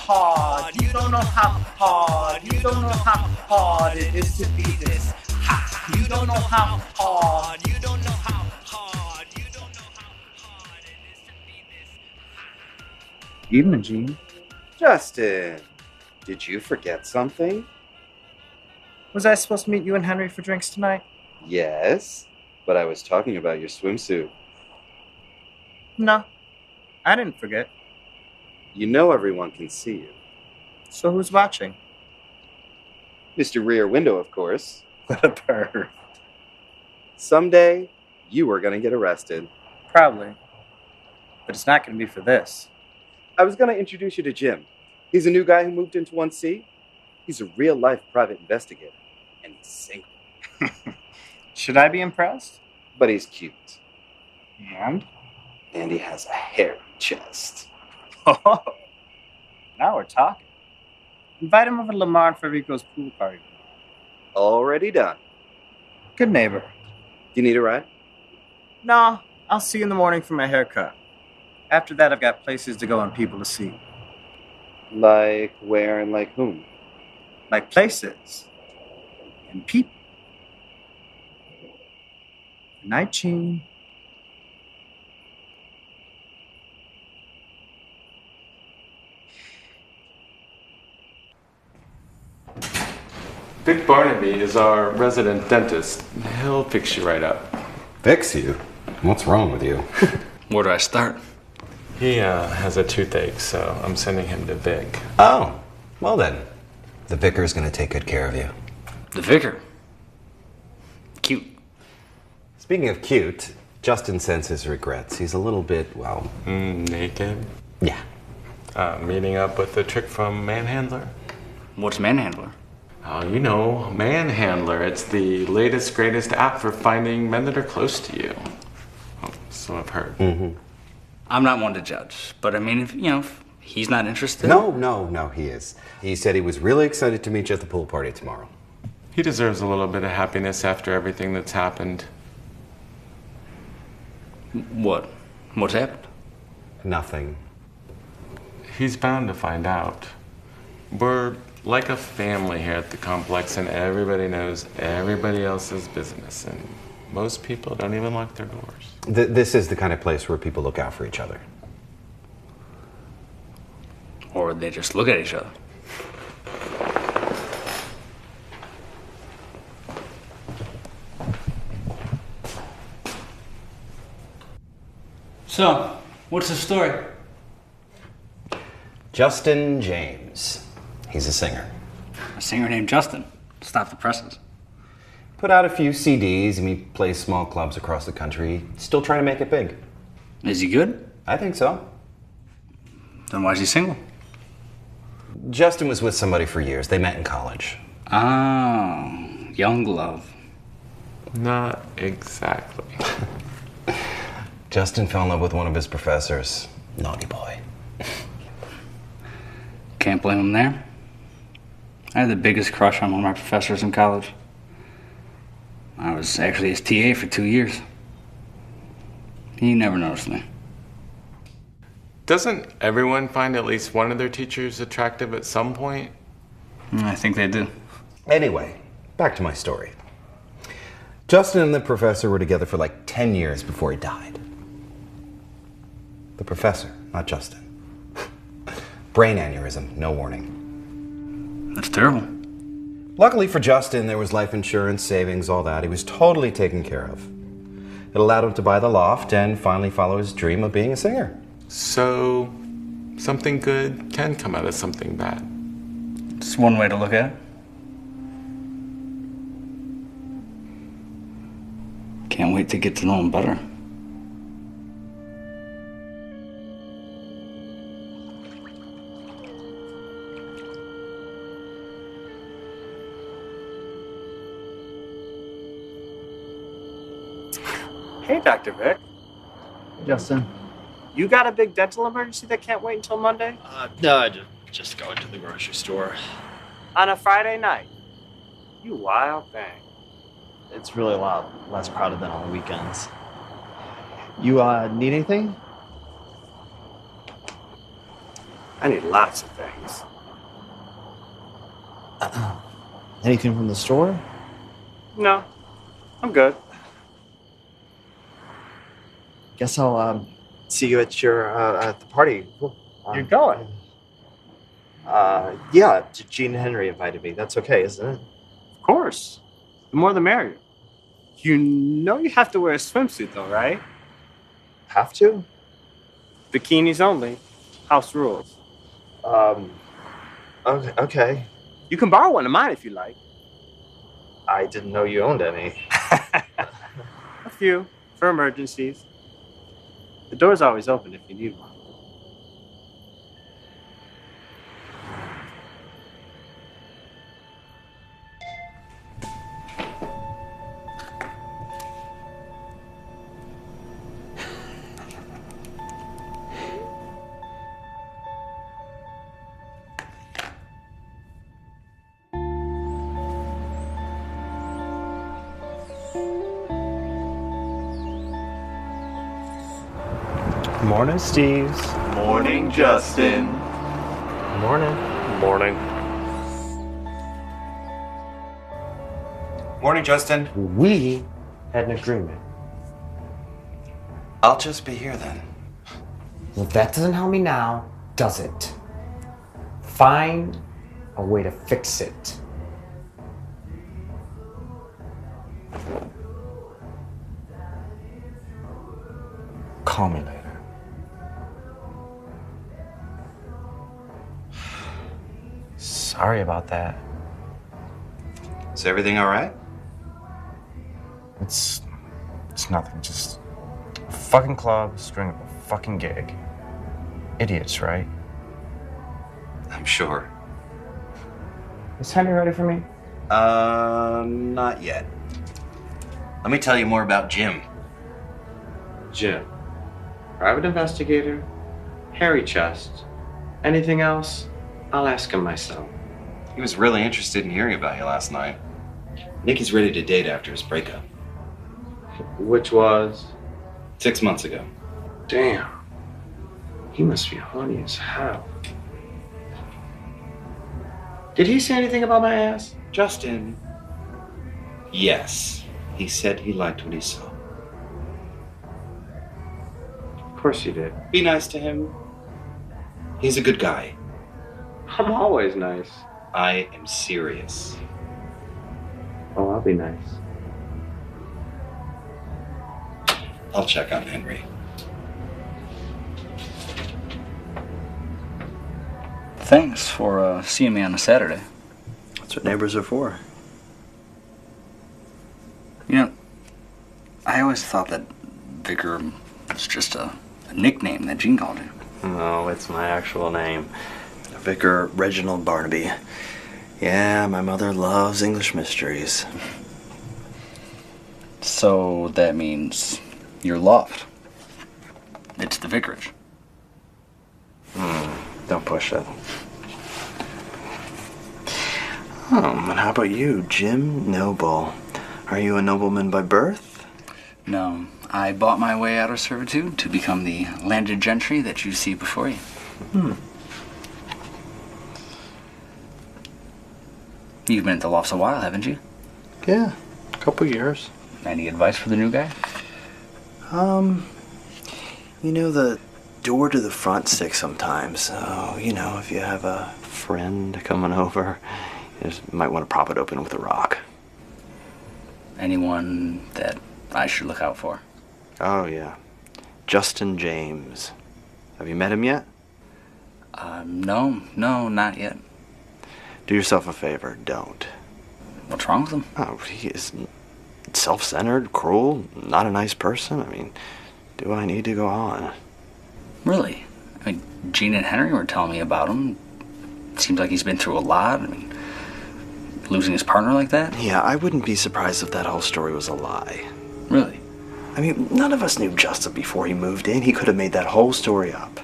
hard. You don't know how hard. You don't know how hard it is to be this hot. You don't know how hard. You don't know how hard. You don't know how hard it is to be this hot. Evening, Gene. Justin, did you forget something? Was I supposed to meet you and Henry for drinks tonight? Yes, but I was talking about your swimsuit. No, I didn't forget. You know everyone can see you. So who's watching? Mr. Rear Window, of course. What a perv. Someday, you are going to get arrested. Probably. But it's not going to be for this. I was going to introduce you to Jim. He's a new guy who moved into 1C. He's a real-life private investigator, and he's single. Should I be impressed? But he's cute. And? And he has a hairy chest. Oh, now we're talking. Invite him over to Lamar and Federico's pool party. Already done. Good neighbor. You need a ride? No, I'll see you in the morning for my haircut. After that, I've got places to go and people to see. Like where and like whom? Like places. And people. Good night, Gene. Vic Barnaby is our resident dentist. He'll fix you right up. Fix you? What's wrong with you? Where do I start? He has a toothache, so I'm sending him to Vic. Oh, well then. The vicar's gonna take good care of you. The vicar. Cute. Speaking of cute, Justin sends his regrets. He's a little bit, well... Naked? Yeah. Meeting up with the trick from Manhandler? What's Manhandler? Oh, you know, Manhandler. It's the latest, greatest app for finding men that are close to you. Oh, so I've heard. Mm-hmm. I'm not one to judge, but I mean, if he's not interested... No, he is. He said he was really excited to meet you at the pool party tomorrow. He deserves a little bit of happiness after everything that's happened. What? What's happened? Nothing. He's bound to find out. We're like a family here at the complex, and everybody knows everybody else's business, and most people don't even lock their doors. This is the kind of place where people look out for each other. Or they just look at each other. So, what's the story? Justin James. He's a singer. A singer named Justin. Stop the presses. Put out a few CDs and he plays small clubs across the country. Still trying to make it big. Is he good? I think so. Then why is he single? Justin was with somebody for years. They met in college. Oh, young love. Not exactly. Justin fell in love with one of his professors. Naughty boy. Can't blame him there. I had the biggest crush on one of my professors in college. I was actually his TA for 2 years. He never noticed me. Doesn't everyone find at least one of their teachers attractive at some point? I think they do. Anyway, back to my story. Justin and the professor were together for like 10 years before he died. The professor, not Justin. Brain aneurysm, no warning. That's terrible. Luckily for Justin, there was life insurance, savings, all that. He was totally taken care of. It allowed him to buy the loft and finally follow his dream of being a singer. So, something good can come out of something bad. It's one way to look at it. Can't wait to get to know him better. Hey, Dr. Vic. Justin? You got a big dental emergency that can't wait until Monday? No, I just going to the grocery store. On a Friday night? You wild thing. It's really a lot less crowded than on the weekends. You need anything? I need lots of things. Anything from the store? No, I'm good. Guess I'll see you at your at the party. Cool. You're going? Yeah. Gene and Henry invited me. That's okay, isn't it? Of course. The more the merrier. You know you have to wear a swimsuit though, right? Have to? Bikinis only. House rules. Okay. You can borrow one of mine if you like. I didn't know you owned any. A few, for emergencies. The door's always open if you need one. Morning, Steve's. Morning, Justin. Morning. Morning. Morning, Justin. We had an agreement. I'll just be here then. Well, that doesn't help me now, does it? Find a way to fix it. Call me later. Sorry about that. Is everything all right? It's nothing. Just a fucking club, string up a fucking gig. Idiots, right? I'm sure. Is Henry ready for me? Not yet. Let me tell you more about Jim. Jim. Private investigator. Hairy chest. Anything else? I'll ask him myself. He was really interested in hearing about you last night. Nikki's ready to date after his breakup. Which was? 6 months ago. Damn. He must be horny as hell. Did he say anything about my ass? Justin. Yes. He said he liked what he saw. Of course you did. Be nice to him. He's a good guy. I'm always nice. I am serious. Oh, I'll be nice. I'll check on Henry. Thanks for seeing me on a Saturday. That's what neighbors are for. You know, I always thought that Vicar was just a nickname that Gene called you. No, it's my actual name. Vicar Reginald Barnaby. Yeah, my mother loves English mysteries. So that means you're loft. It's the vicarage. Don't push it. And how about you, Jim Noble? Are you a nobleman by birth? No, I bought my way out of servitude to become the landed gentry that you see before you. You've been at the lofts a while, haven't you? Yeah, a couple years. Any advice for the new guy? You know, the door to the front sticks sometimes. So, you know, if you have a friend coming over, you just might want to prop it open with a rock. Anyone that I should look out for? Oh, yeah. Justin James. Have you met him yet? No, not yet. Do yourself a favor, don't. What's wrong with him? Oh, he is self-centered, cruel, not a nice person. I mean, do I need to go on? Really? I mean, Gene and Henry were telling me about him. Seems like he's been through a lot. I mean, losing his partner like that? Yeah, I wouldn't be surprised if that whole story was a lie. Really? I mean, none of us knew Justin before he moved in. He could have made that whole story up.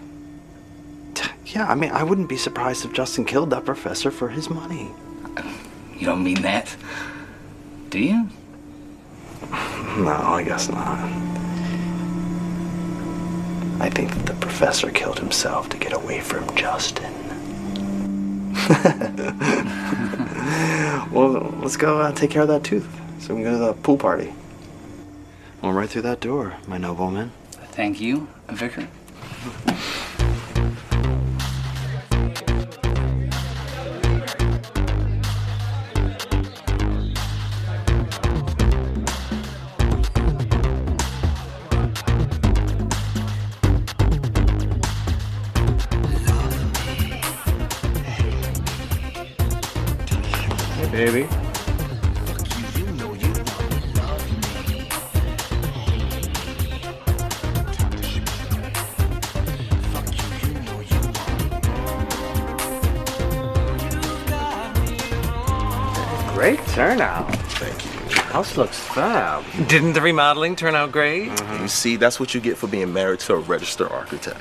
Yeah, I mean, I wouldn't be surprised if Justin killed that professor for his money. You don't mean that, do you? No, I guess not. I think that the professor killed himself to get away from Justin. Well, let's go take care of that tooth so we can go to the pool party. Well, right through that door, my nobleman. Thank you, Vicar. Hey, baby. Great turnout. Thank you. House looks fab. Didn't the remodeling turn out great? You see, that's what you get for being married to a registered architect.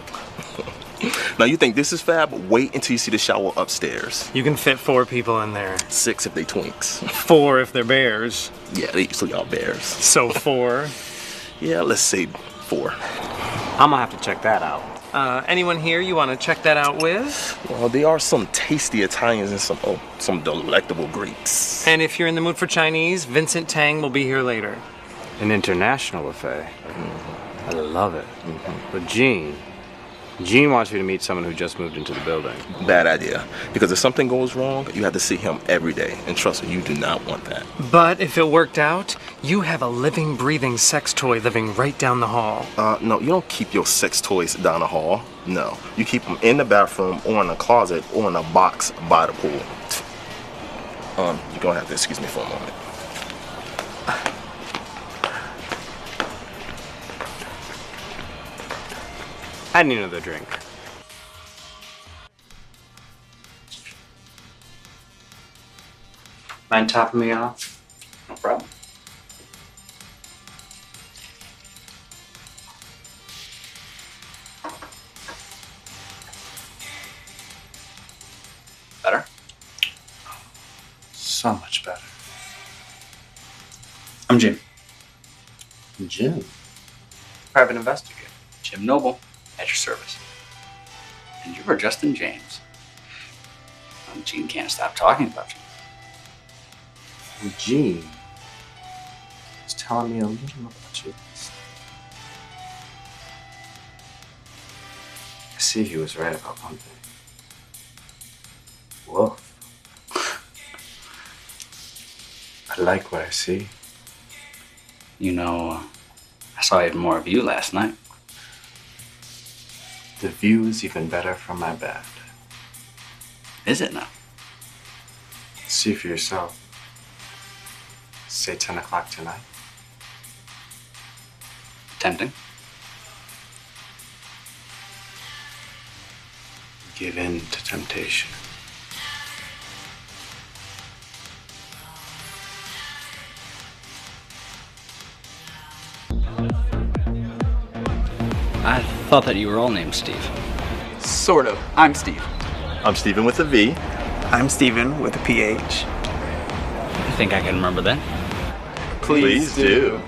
Now, you think this is fab? Wait until you see the shower upstairs. You can fit 4 people in there. 6 if they twinks. 4 if they're bears. Yeah, they usually are bears. So 4. Yeah, let's say 4. I'm gonna have to check that out. Anyone here you want to check that out with? Well, there are some tasty Italians and some delectable Greeks. And if you're in the mood for Chinese, Vincent Tang will be here later. An international buffet. I love it. But Gene wants you to meet someone who just moved into the building. Bad idea. Because if something goes wrong, you have to see him every day. And trust me, you do not want that. But if it worked out, you have a living, breathing sex toy living right down the hall. No, you don't keep your sex toys down the hall. No. You keep them in the bathroom or in a closet or in a box by the pool. You're gonna have to excuse me for a moment. I need another drink. Mind topping me off? No problem. Better? So much better. I'm Jim. Jim. Private investigator. Jim Noble, at your service. And you were Justin James. Gene can't stop talking about you. Gene was telling me a little about you. I see he was right about one thing. Woof. I like what I see. You know, I saw even more of you last night. The view is even better from my bed. Is it now? See for yourself. Say 10 o'clock tonight. Tempting. Give in to temptation. I thought that you were all named Steve. Sort of. I'm Steve. I'm Steven with a V. I'm Steven with a PH. I think I can remember that. Please do.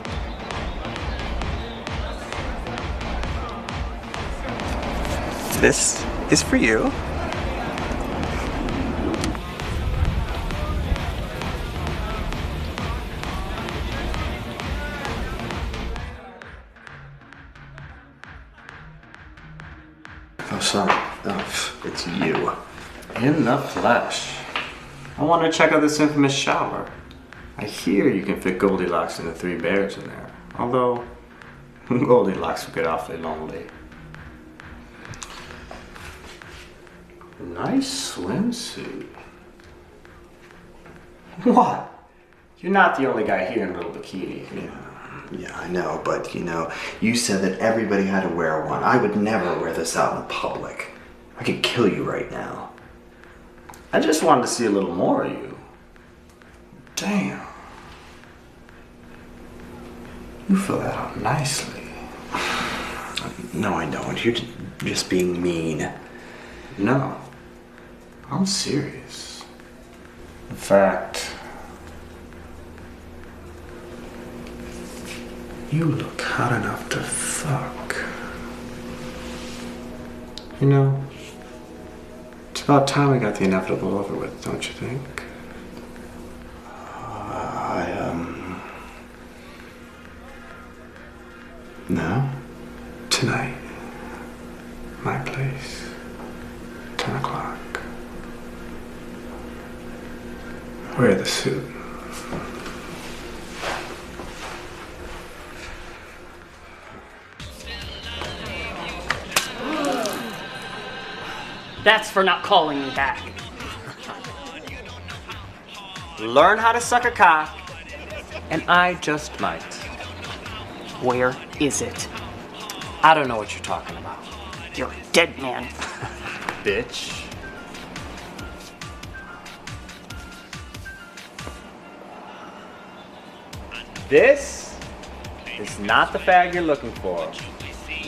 This is for you. Oh, sorry. Oh, it's you. In the flesh. I want to check out this infamous shower. I hear you can fit Goldilocks and the 3 bears in there. Although, Goldilocks would get awfully lonely. Nice swimsuit. What? You're not the only guy here in a little bikini. Yeah, I know, but you said that everybody had to wear one. I would never wear this out in public. I could kill you right now. I just wanted to see a little more of you. Damn. You fill that out nicely. No, I don't. You're just being mean. No. I'm serious. In fact, you look hot enough to fuck. You know, it's about time we got the inevitable over with, don't you think? No? Tonight, my place, 10 o'clock. Wear the suit. That's for not calling me back. Learn how to suck a cock, and I just might. Where is it? I don't know what you're talking about. You're a dead man. Bitch. This is not the fag you're looking for.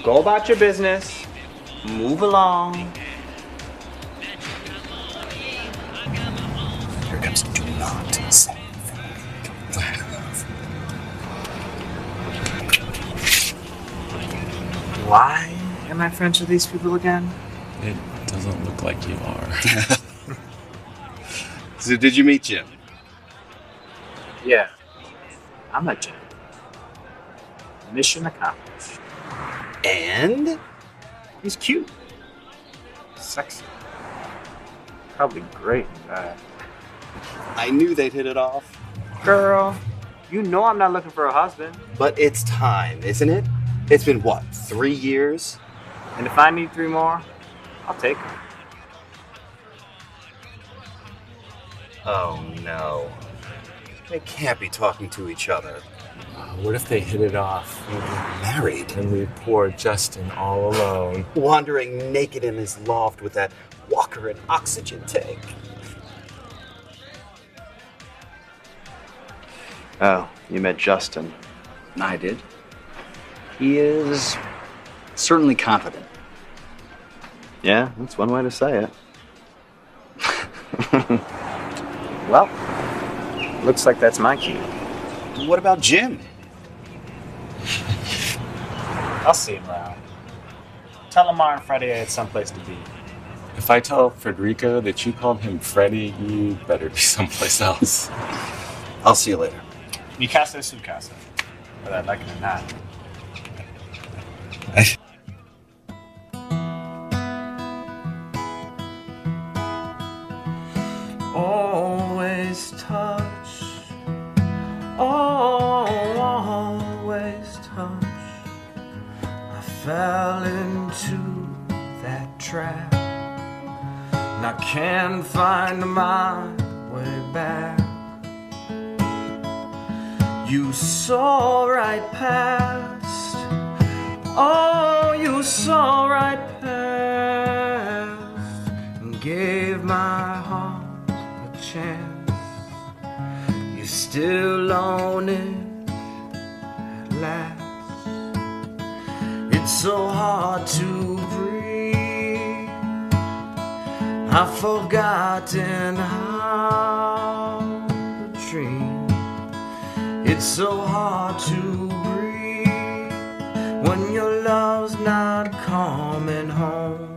Go about your business. Move along. Here comes do not say. Why am I friends with these people again? It doesn't look like you are. So did you meet Jim? Yeah. I'm a Jim. Mission accomplished. And? He's cute. Sexy. Probably great in bed. I knew they'd hit it off. Girl, you know I'm not looking for a husband. But it's time, isn't it? It's been what, 3 years? And if I need 3 more, I'll take them. Oh no. They can't be talking to each other. What if they hit it off? Married? And leave poor Justin all alone. Wandering naked in his loft with that walker and oxygen tank. Oh, you met Justin. I did. He is certainly confident. Yeah, that's one way to say it. Well, looks like that's my key. What about Jim? I'll see him around. Tell Lamar and Freddie I had someplace to be. If I tell Federico that you called him Freddie, you better be someplace else. I'll see you later. Mi casa es su casa, whether I like it or not. Always touch, always touch. I fell into that trap, and I can't find my way back. You saw right past, oh, you saw right past, and gave my heart a chance. You still own it at last. It's so hard to breathe. I've forgotten how to dream. It's so hard to breathe when your love's not coming home.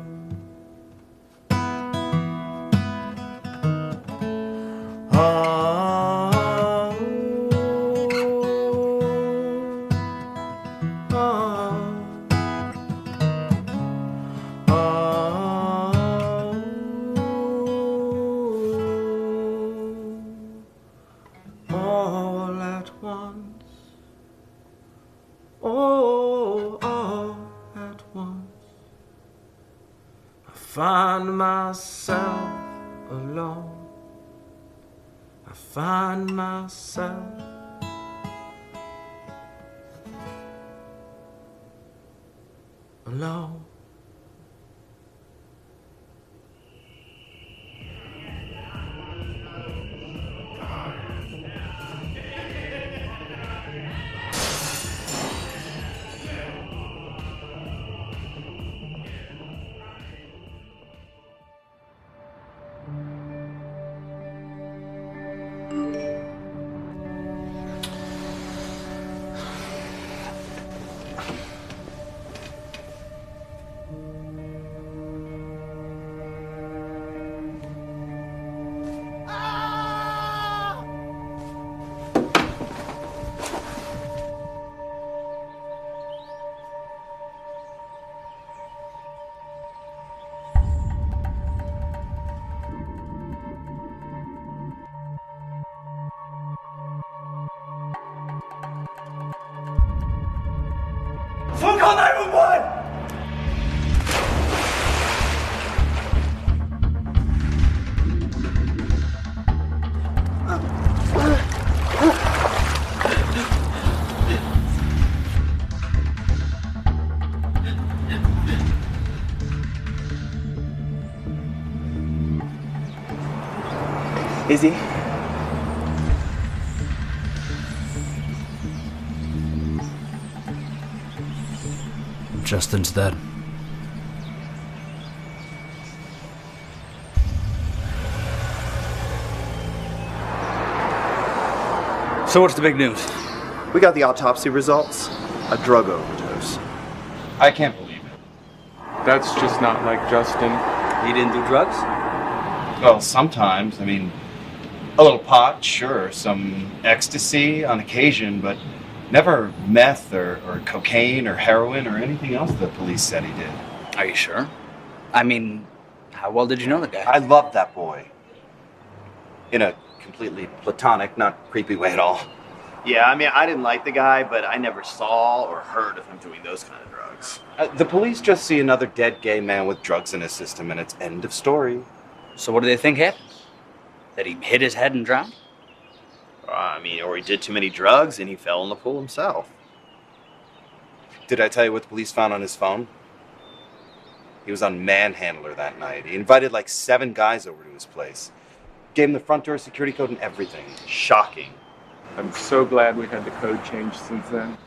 All at once, oh, all at once, I find myself alone. I find myself alone. Call 911! Is he? Justin's dead. So what's the big news? We got the autopsy results. A drug overdose. I can't believe it. That's just not like Justin. He didn't do drugs? Well, sometimes. I mean, a little pot, sure. Some ecstasy on occasion, but never meth or cocaine or heroin or anything else the police said he did. Are you sure? I mean, how well did you know the guy? I loved that boy. In a completely platonic, not creepy way at all. Yeah, I mean, I didn't like the guy, but I never saw or heard of him doing those kind of drugs. The police just see another dead gay man with drugs in his system, and it's end of story. So what do they think happened? That he hit his head and drowned? I mean, or he did too many drugs and he fell in the pool himself. Did I tell you what the police found on his phone? He was on Manhandler that night. He invited like 7 guys over to his place. Gave him the front door security code and everything. Shocking. I'm so glad we had the code changed since then.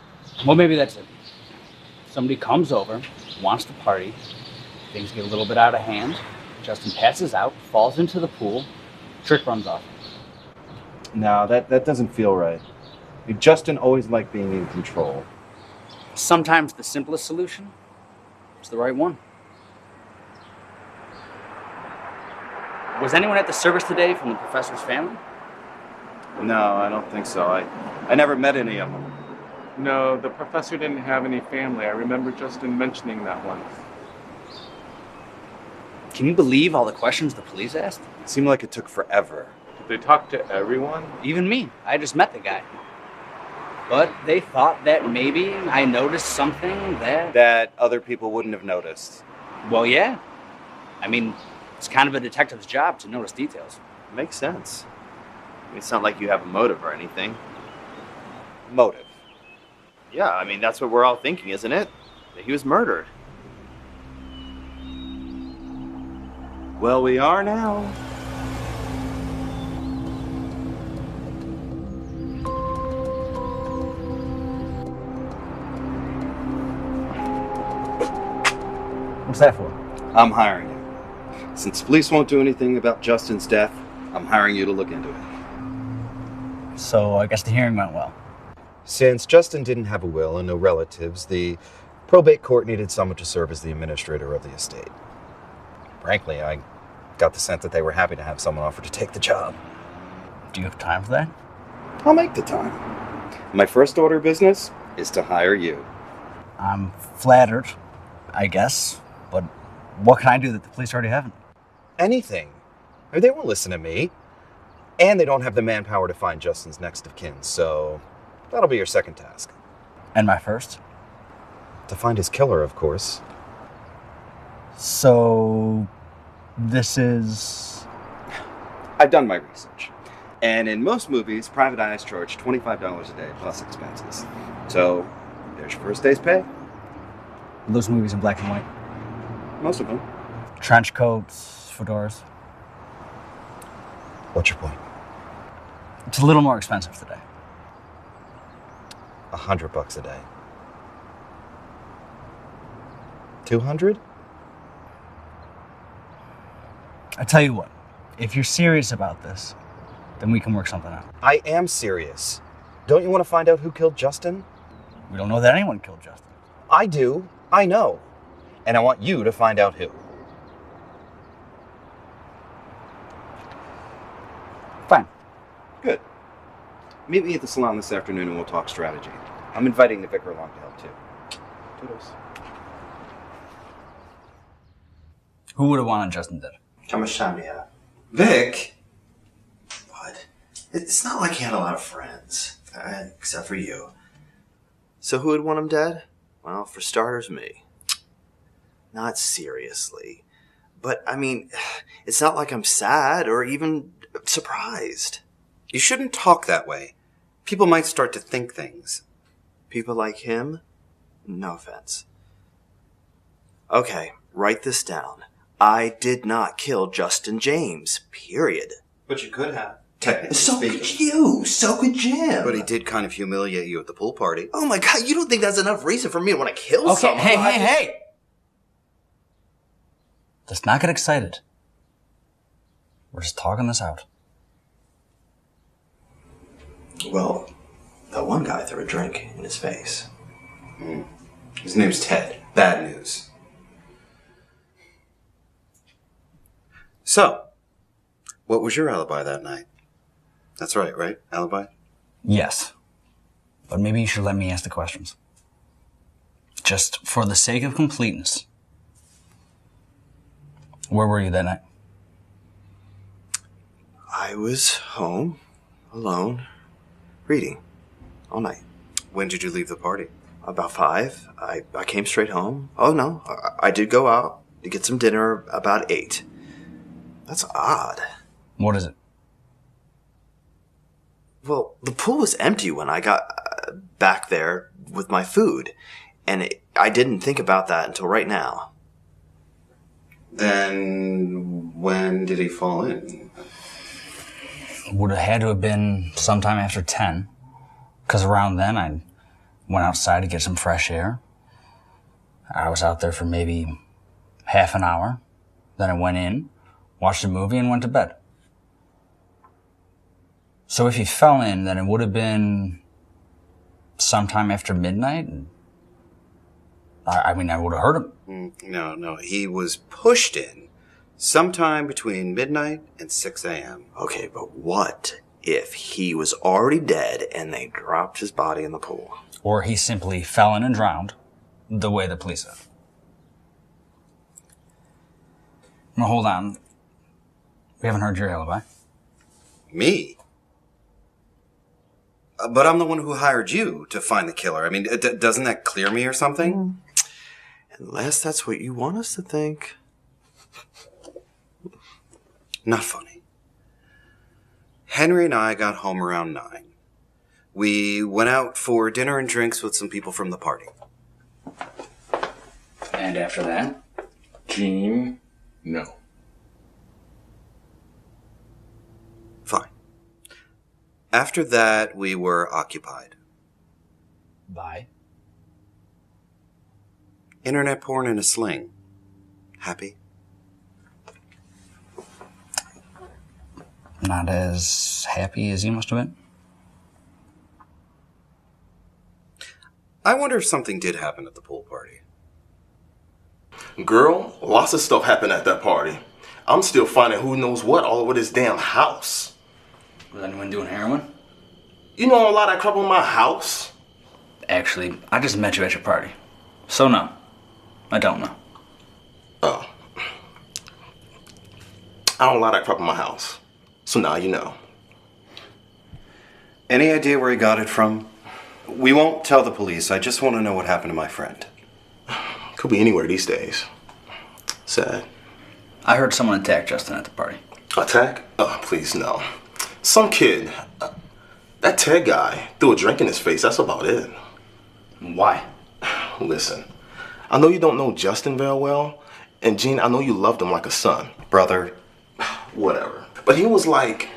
Well, maybe that's it. Somebody comes over, wants to party, things get a little bit out of hand, Justin passes out, falls into the pool, trick runs off. No, that doesn't feel right. Justin always liked being in control. Sometimes the simplest solution is the right one. Was anyone at the service today from the professor's family? No, I don't think so. I never met any of them. No, the professor didn't have any family. I remember Justin mentioning that once. Can you believe all the questions the police asked? It seemed like it took forever. Did they talk to everyone? Even me. I just met the guy. But they thought that maybe I noticed something that other people wouldn't have noticed. Well, yeah. I mean, it's kind of a detective's job to notice details. Makes sense. I mean, it's not like you have a motive or anything. Motive? Yeah, I mean, that's what we're all thinking, isn't it? That he was murdered. Well, we are now. What's that for? I'm hiring you. Since police won't do anything about Justin's death, I'm hiring you to look into it. So I guess the hearing went well. Since Justin didn't have a will and no relatives, the probate court needed someone to serve as the administrator of the estate. Frankly, I got the sense that they were happy to have someone offer to take the job. Do you have time for that? I'll make the time. My first order of business is to hire you. I'm flattered, I guess. But what can I do that the police already haven't? Anything. I mean, they won't listen to me. And they don't have the manpower to find Justin's next of kin, so that'll be your second task. And my first? To find his killer, of course. So this is... I've done my research. And in most movies, private eyes charge $25 a day plus expenses. So there's your first day's pay. Are those movies in black and white? Most of them. Trench coats, fedoras. What's your point? It's a little more expensive today. $100 a day. 200? I tell you what, if you're serious about this, then we can work something out. I am serious. Don't you want to find out who killed Justin? We don't know that anyone killed Justin. I do. I know. And I want you to find out who. Fine. Good. Meet me at the salon this afternoon and we'll talk strategy. I'm inviting the vicar along to help too. Toodles. Who would have wanted Justin dead? Kamashamiya. Vic? What? It's not like he had a lot of friends. Except for you. So who would want him dead? Well, for starters, me. Not seriously. But, I mean, it's not like I'm sad or even surprised. You shouldn't talk that way. People might start to think things. People like him? No offense. Okay, write this down. I did not kill Justin James. Period. But you could have. Technically So speaking. could you. So could Jim. But he did kind of humiliate you at the pool party. Oh my god, you don't think that's enough reason for me to want to kill Okay, someone? hey! Let's not get excited. We're just talking this out. Well, that one guy threw a drink in his face. His name's Ted. Bad news. So, what was your alibi that night? That's right? Alibi? Yes. But maybe you should let me ask the questions. Just for the sake of completeness. Where were you that night? I was home, alone, reading, all night. When did you leave the party? About 5. I came straight home. Oh no, I did go out to get some dinner about 8. That's odd. What is it? Well, the pool was empty when I got back there with my food, and I didn't think about that until right now. Then when did he fall in? Would have had to have been sometime after 10. Because around then I went outside to get some fresh air. I was out there for maybe half an hour. Then I went in, watched a movie, and went to bed. So if he fell in, then it would have been sometime after midnight. I mean, I would have heard him. No. He was pushed in sometime between midnight and 6 a.m. Okay, but what if he was already dead and they dropped his body in the pool? Or he simply fell in and drowned, the way the police said. Now, hold on. We haven't heard your alibi. Me? But I'm the one who hired you to find the killer. I mean, doesn't that clear me or something? Unless that's what you want us to think. Not funny. Henry and I got home around 9. We went out for dinner and drinks with some people from the party. And after that? Gene, no. Fine. After that, we were occupied. By? Internet porn in a sling. Happy? Not as happy as you must have been? I wonder if something did happen at the pool party. Girl, lots of stuff happened at that party. I'm still finding who knows what all over this damn house. Was anyone doing heroin? You know a lot of crap on my house? Actually, I just met you at your party. So no, I don't know. Oh. I don't allow that crap in my house. So now you know. Any idea where he got it from? We won't tell the police. I just want to know what happened to my friend. Could be anywhere these days. Sad. I heard someone attack Justin at the party. Attack? Oh, please, no. Some kid. That Ted guy threw a drink in his face. That's about it. Why? Listen, I know you don't know Justin very well. And Gene, I know you loved him like a son. Brother. Whatever. But he was like...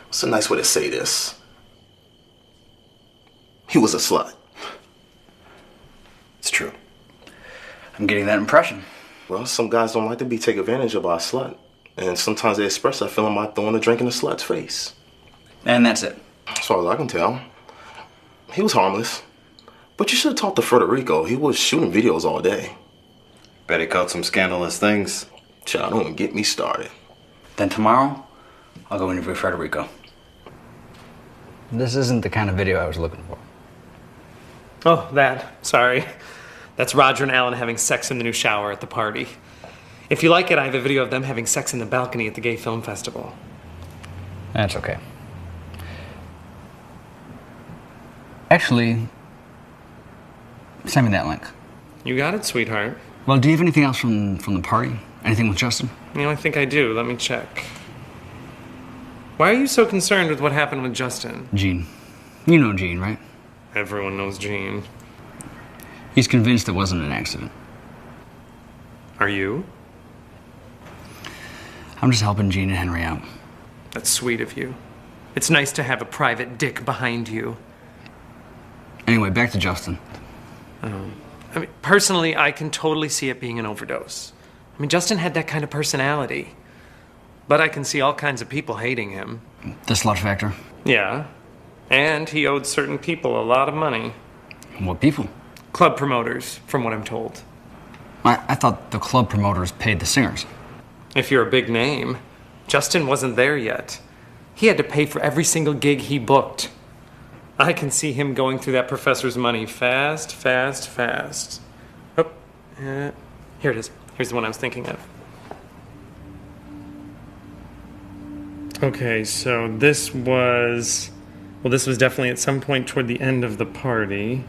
What's a nice way to say this? He was a slut. It's true. I'm getting that impression. Well, some guys don't like to be taken advantage of by a slut. And sometimes they express that feeling by throwing a drink in a slut's face. And that's it. As far as I can tell. He was harmless. But you should have talked to Federico. He was shooting videos all day. Bet he caught some scandalous things. Child, don't even get me started. Then tomorrow, I'll go interview Federico. This isn't the kind of video I was looking for. Oh, that. Sorry. That's Roger and Alan having sex in the new shower at the party. If you like it, I have a video of them having sex in the balcony at the Gay Film Festival. That's okay. Actually, Send me that link. You got it, sweetheart. Well, do you have anything else from the party? Anything with Justin? You know, I think I do. Let me check. Why are you so concerned with what happened with Justin? Gene. You know Gene, right? Everyone knows Gene. He's convinced it wasn't an accident. Are you? I'm just helping Gene and Henry out. That's sweet of you. It's nice to have a private dick behind you. Anyway, back to Justin. I mean, personally, I can totally see it being an overdose. I mean, Justin had that kind of personality. But I can see all kinds of people hating him. The slut factor? Yeah. And he owed certain people a lot of money. What people? Club promoters, from what I'm told. I thought the club promoters paid the singers. If you're a big name, Justin wasn't there yet. He had to pay for every single gig he booked. I can see him going through that professor's money fast, fast, fast. Oh, here it is. Here's the one I was thinking of. Okay, so this was definitely at some point toward the end of the party.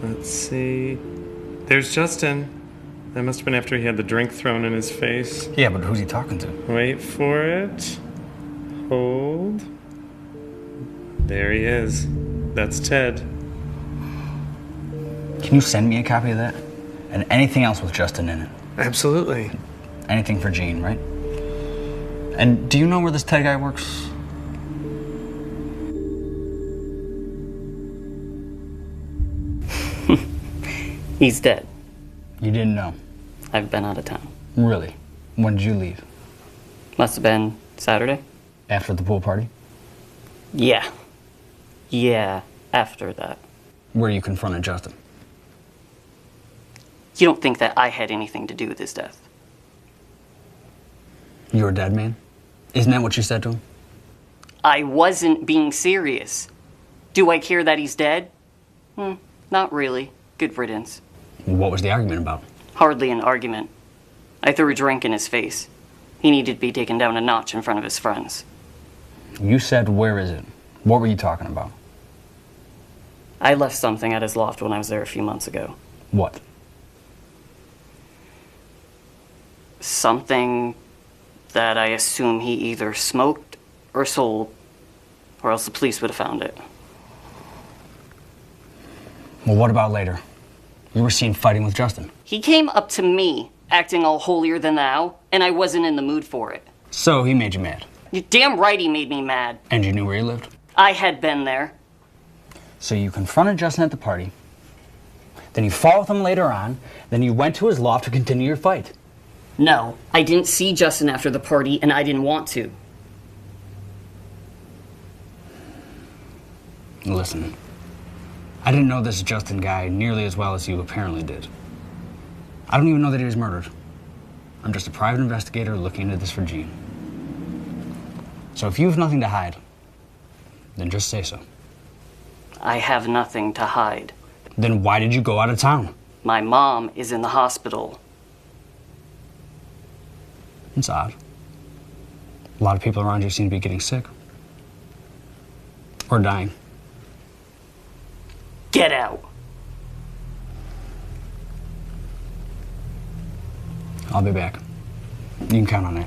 Let's see. There's Justin. That must have been after he had the drink thrown in his face. Yeah, but who's he talking to? Wait for it. Hold. There he is. That's Ted. Can you send me a copy of that? And anything else with Justin in it? Absolutely. Anything for Gene, right? And do you know where this Ted guy works? He's dead. You didn't know? I've been out of town. Really? When did you leave? Must have been Saturday. After the pool party? Yeah. Yeah, after that. Where you confronted Justin? You don't think that I had anything to do with his death? You're a dead man? Isn't that what you said to him? I wasn't being serious. Do I care that he's dead? Not really. Good riddance. What was the argument about? Hardly an argument. I threw a drink in his face. He needed to be taken down a notch in front of his friends. You said, where is it? What were you talking about? I left something at his loft when I was there a few months ago. What? Something that I assume he either smoked or sold, or else the police would have found it. Well, what about later? You were seen fighting with Justin. He came up to me, acting all holier than thou, and I wasn't in the mood for it. So he made you mad? You're damn right he made me mad. And you knew where he lived? I had been there. So you confronted Justin at the party, then you fought with him later on, then you went to his loft to continue your fight. No, I didn't see Justin after the party, and I didn't want to. Listen, I didn't know this Justin guy nearly as well as you apparently did. I don't even know that he was murdered. I'm just a private investigator looking into this for Gene. So if you have nothing to hide, then just say so. I have nothing to hide. Then why did you go out of town? My mom is in the hospital. It's odd. A lot of people around you seem to be getting sick. Or dying. Get out. I'll be back. You can count on it.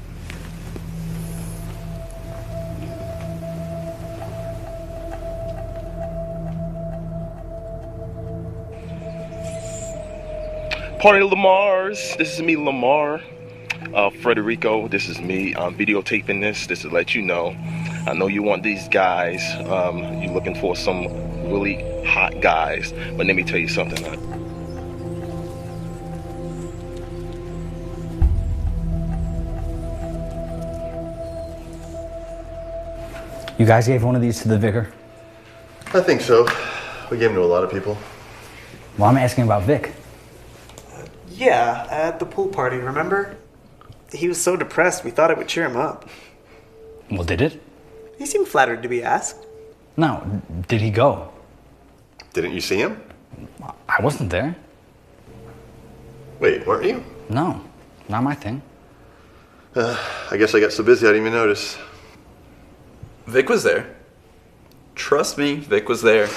Party Lamar's. This is me, Lamar. Frederico, this is me. I'm videotaping this to let you know. I know you want these guys. You're looking for some really hot guys. But let me tell you something. You guys gave one of these to the vicar? I think so. We gave them to a lot of people. Well, I'm asking about Vic. Yeah, at the pool party, remember? He was so depressed, we thought it would cheer him up. Well, did it? He seemed flattered to be asked. No. Did he go? Didn't you see him? I wasn't there. Wait, weren't you? No, not my thing. I guess I got so busy I didn't even notice. Vic was there. Trust me, Vic was there.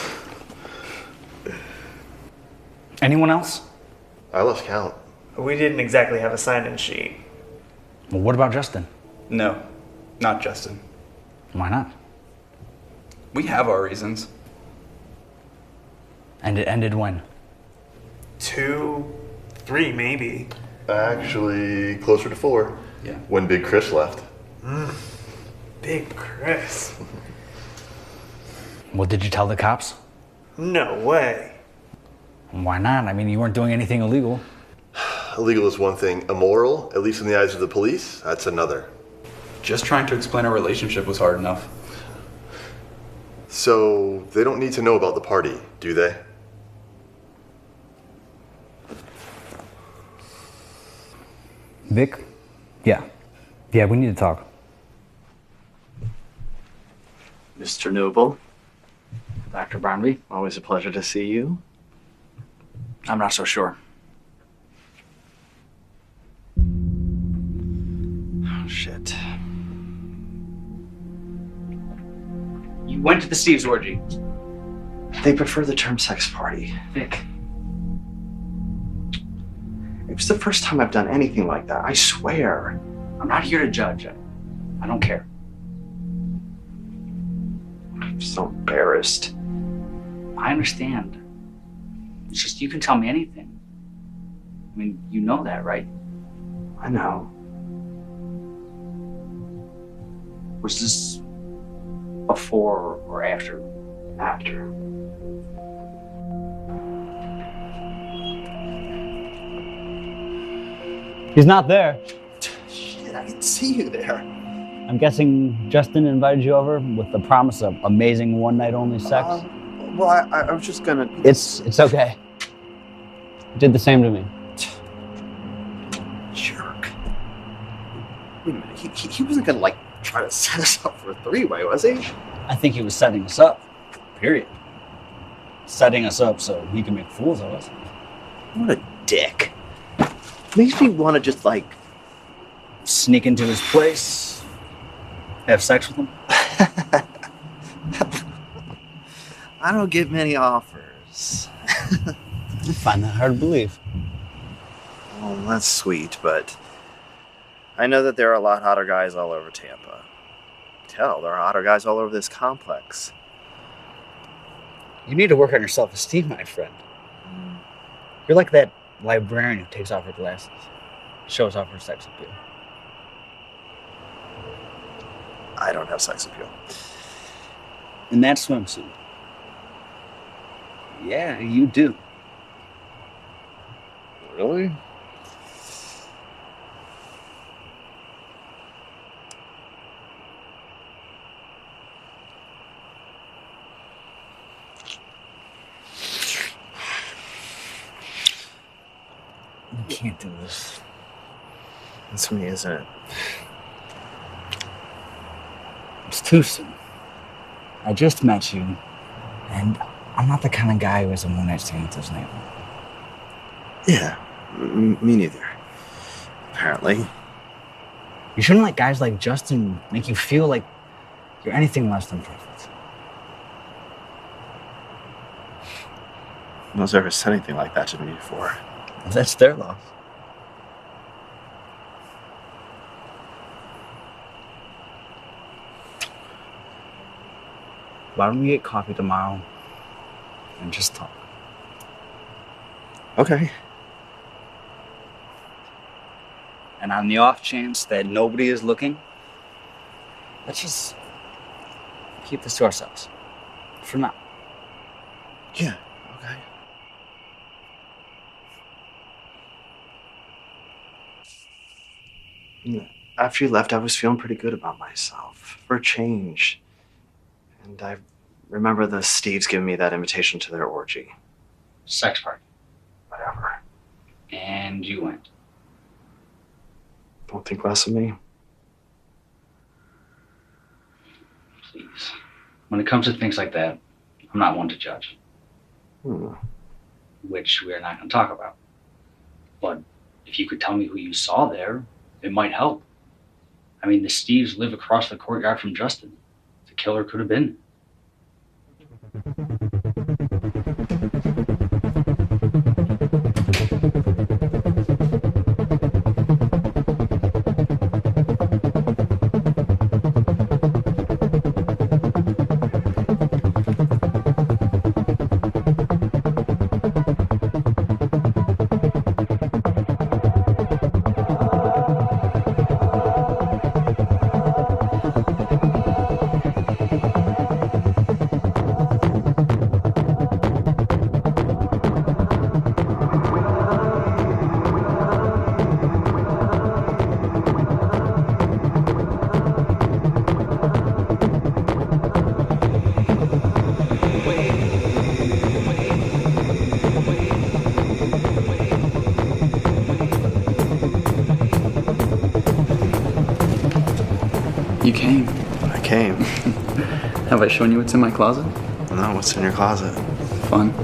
Anyone else? I lost count. We didn't exactly have a sign-in sheet. Well, what about Justin? No, not Justin. Why not? We have our reasons. And it ended when? 2, 3, maybe. Actually, closer to 4. Yeah. When Big Chris left. Big Chris. Well, did you tell the cops? No way. Why not? I mean, you weren't doing anything illegal. Illegal is one thing. Immoral, at least in the eyes of the police, that's another. Just trying to explain our relationship was hard enough. So, they don't need to know about the party, do they? Vic? Yeah. Yeah, we need to talk. Mr. Noble, Dr. Barnaby, always a pleasure to see you. I'm not so sure. Oh, shit. You went to the Steve's orgy. They prefer the term sex party. Vic. It was the first time I've done anything like that, I swear. I'm not here to judge. I don't care. I'm so embarrassed. I understand. It's just you can tell me anything. I mean, you know that, right? I know. Was this before or after? After. He's not there. Shit, I didn't see you there. I'm guessing Justin invited you over with the promise of amazing one-night-only sex. Well, I was just gonna... It's okay. You did the same to me. Jerk. Wait a minute, he wasn't gonna, like, try to set us up for a three-way, was he? I think he was setting us up. Period. Setting us up so he can make fools of us. What a dick. Makes me want to just, like... Sneak into his place, have sex with him. I don't get many offers. I find that hard to believe. Well, that's sweet, but I know that there are a lot hotter guys all over Tampa. Hell, there are hotter guys all over this complex. You need to work on your self-esteem, my friend. You're like that librarian who takes off her glasses, shows off her sex appeal. I don't have sex appeal. In that swimsuit. Yeah, you do. Really? You can't do this. That's me, isn't it? It's too soon. I just met you, and I'm not the kind of guy who has a one-night stand with his neighbor. Yeah, me neither. Apparently. You shouldn't let guys like Justin make you feel like you're anything less than perfect. No one's ever said anything like that to me before. That's their loss. Why don't we get coffee tomorrow and just talk? Okay. And on the off chance that nobody is looking, let's just keep this to ourselves. For now. Yeah, okay. After you left, I was feeling pretty good about myself. For a change. And I remember the Steves giving me that invitation to their orgy. Sex party. Whatever. And you went. Don't think less of me. Please. When it comes to things like that, I'm not one to judge. Which we are not going to talk about. But if you could tell me who you saw there, it might help. I mean, the Steves live across the courtyard from Justin. The killer could have been. You came. I came. Have I shown you what's in my closet? No, what's in your closet? Fun.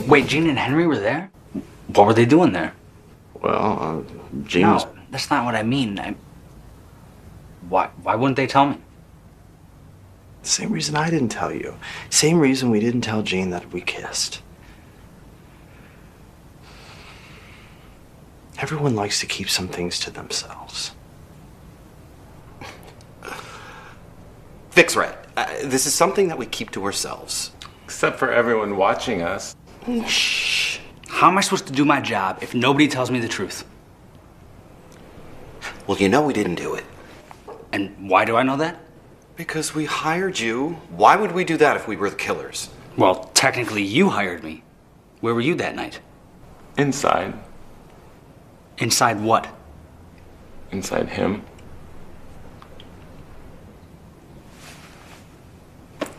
Wait, Jean and Henry were there? What were they doing there? Well, Jean was... No, that's not what I mean. Why wouldn't they tell me? Same reason I didn't tell you. Same reason we didn't tell Jean that we kissed. Everyone likes to keep some things to themselves. Vic's right. This is something that we keep to ourselves. Except for everyone watching us. Shh. How am I supposed to do my job if nobody tells me the truth? Well, you know we didn't do it. And why do I know that? Because we hired you. Why would we do that if we were the killers? Well, technically you hired me. Where were you that night? Inside. Inside what? Inside him.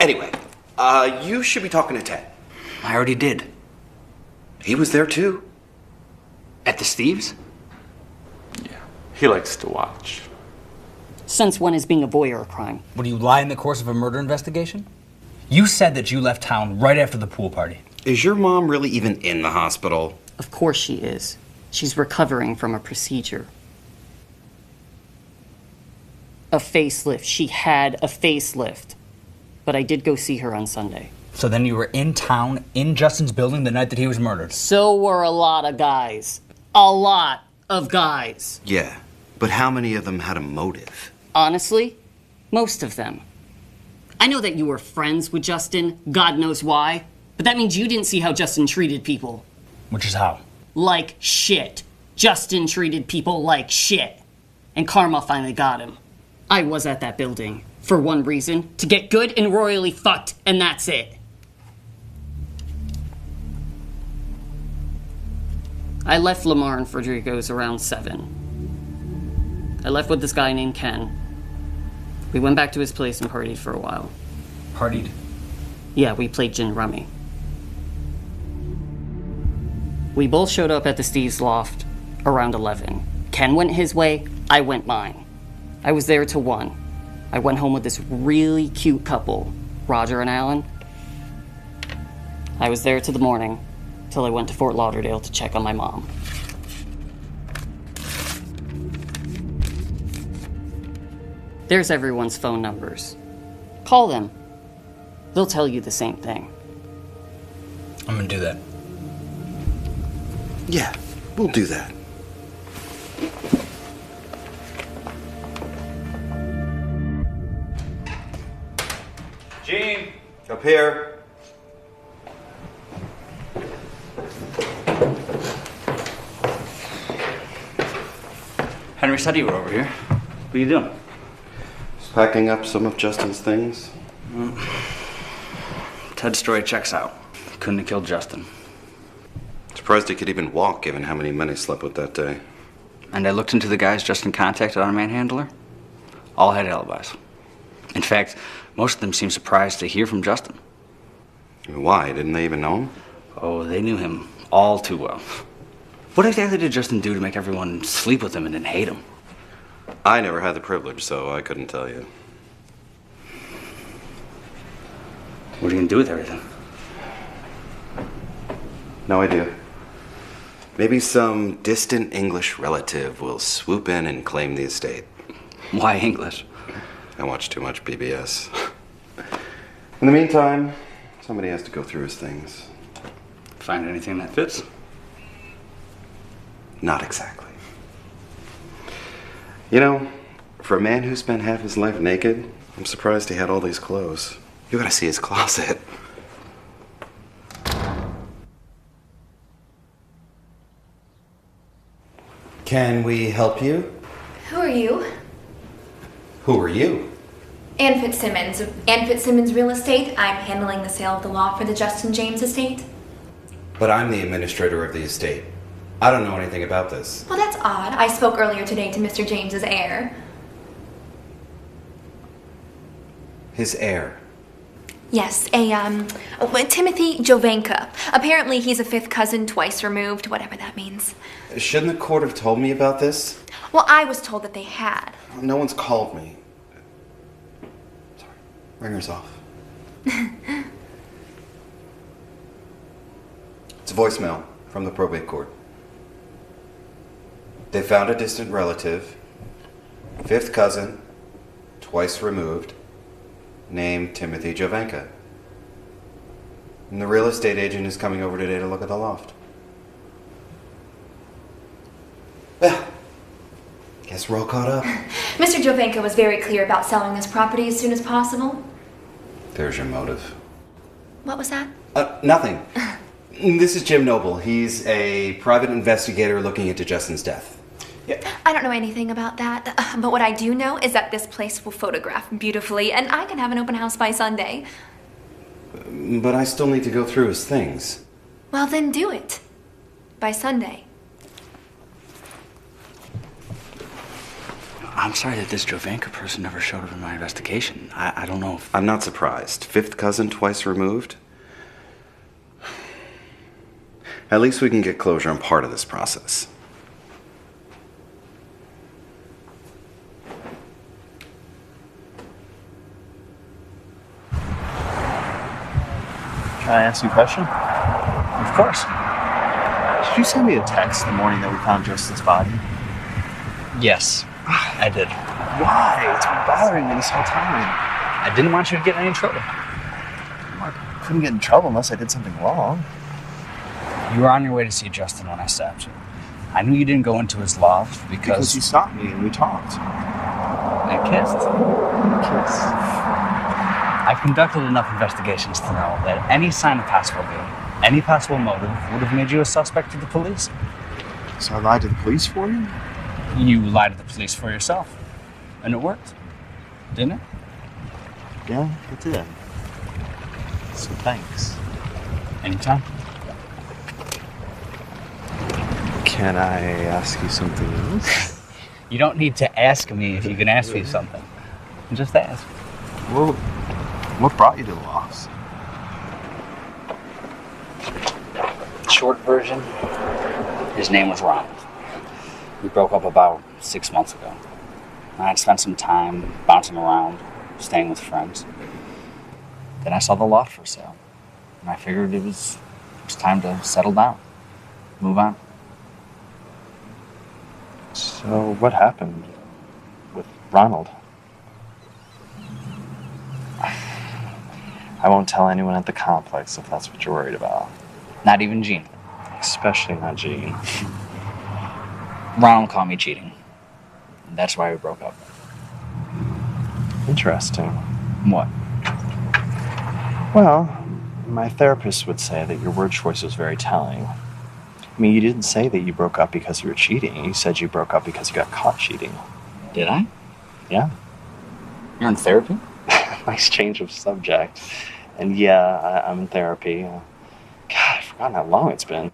Anyway, you should be talking to Ted. I already did. He was there too. At the Steves? He likes to watch. Since when is being a voyeur a crime? Would you lie in the course of a murder investigation? You said that you left town right after the pool party. Is your mom really even in the hospital? Of course she is. She's recovering from a procedure. A facelift. She had a facelift. But I did go see her on Sunday. So then you were in town, in Justin's building, the night that he was murdered? So were a lot of guys. A lot of guys. Yeah, but how many of them had a motive? Honestly, most of them. I know that you were friends with Justin, God knows why, but that means you didn't see how Justin treated people. Which is how? Like shit. Justin treated people like shit. And karma finally got him. I was at that building for one reason, to get good and royally fucked, and that's it. I left Lamar and Frederico's around 7. I left with this guy named Ken. We went back to his place and partied for a while. Partied? Yeah, we played gin rummy. We both showed up at the Steve's loft around 11. Ken went his way, I went mine. I was there till 1. I went home with this really cute couple, Roger and Alan. I was there till the morning, till I went to Fort Lauderdale to check on my mom. There's everyone's phone numbers. Call them. They'll tell you the same thing. I'm gonna do that. Yeah, we'll do that. Gene! Up here. Henry said you were over here. What are you doing? Just packing up some of Justin's things. Ted's story checks out. Couldn't have killed Justin. Surprised he could even walk, given how many men he slept with that day. And I looked into the guys Justin contacted on a manhandler. All had alibis. In fact, most of them seemed surprised to hear from Justin. Why? Didn't they even know him? Oh, they knew him all too well. What exactly did Justin do to make everyone sleep with him and then hate him? I never had the privilege, so I couldn't tell you. What are you gonna do with everything? No idea. Maybe some distant English relative will swoop in and claim the estate. Why English? I watch too much PBS. In the meantime, somebody has to go through his things. Find anything that fits? Not exactly. You know, for a man who spent half his life naked, I'm surprised he had all these clothes. You gotta see his closet. Can we help you? Who are you? Who are you? Ann Fitzsimmons of Ann Fitzsimmons Real Estate. I'm handling the sale of the lot for the Justin James estate. But I'm the administrator of the estate. I don't know anything about this. Well, that's odd. I spoke earlier today to Mr. James's heir. His heir. Yes, Timothy Jovanka. Apparently he's a fifth cousin twice removed, whatever that means. Shouldn't the court have told me about this? Well, I was told that they had. No one's called me. Sorry. Ringer's off. It's a voicemail from the probate court. They found a distant relative, fifth cousin, twice removed, named Timothy Jovanka. And the real estate agent is coming over today to look at the loft. Well, guess we're all caught up. Mr. Jovanka was very clear about selling this property as soon as possible. There's your motive. What was that? Nothing. This is Jim Noble. He's a private investigator looking into Justin's death. I don't know anything about that, but what I do know is that this place will photograph beautifully, and I can have an open house by Sunday. But I still need to go through his things. Well, then do it. By Sunday. I'm sorry that this Jovanka person never showed up in my investigation. I don't know if... I'm not surprised. Fifth cousin twice removed? At least we can get closure on part of this process. Can I ask you a question? Of course. Did you send me a text the morning that we found Justin's body? Yes, I did. Why? It's been bothering me this whole time. I didn't want you to get in any trouble. I couldn't get in trouble unless I did something wrong. You were on your way to see Justin when I stopped you. I knew you didn't go into his loft Because you stopped me and we talked. And kissed. I've conducted enough investigations to know that any sign of possible guilt, any possible motive, would have made you a suspect to the police. So I lied to the police for you? You lied to the police for yourself. And it worked. Didn't it? Yeah, it did. So thanks. Anytime. Can I ask you something else? You don't need to ask me if you can ask me something. Just ask. Well, what brought you to the lofts? Short version, his name was Ronald. We broke up about 6 months ago. I'd spent some time bouncing around, staying with friends. Then I saw the loft for sale, and I figured it was time to settle down, move on. So what happened with Ronald? I won't tell anyone at the complex if that's what you're worried about. Not even Jean. Especially not Jean. Ronald caught me cheating. And that's why we broke up. Interesting. What? Well, my therapist would say that your word choice was very telling. I mean, you didn't say that you broke up because you were cheating. You said you broke up because you got caught cheating. Did I? Yeah. You're in therapy? Nice change of subject. And yeah, I'm in therapy. God, I've forgotten how long it's been.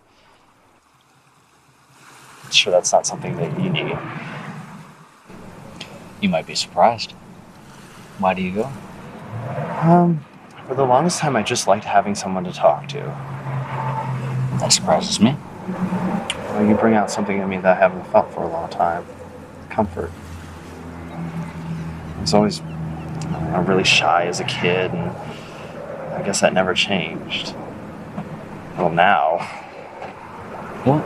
Sure, that's not something that you need. You might be surprised. Why do you go? For the longest time, I just liked having someone to talk to. That surprises me. Well, you bring out something in me that I haven't felt for a long time. Comfort. I was always really shy as a kid, and I guess that never changed. Well, now. What?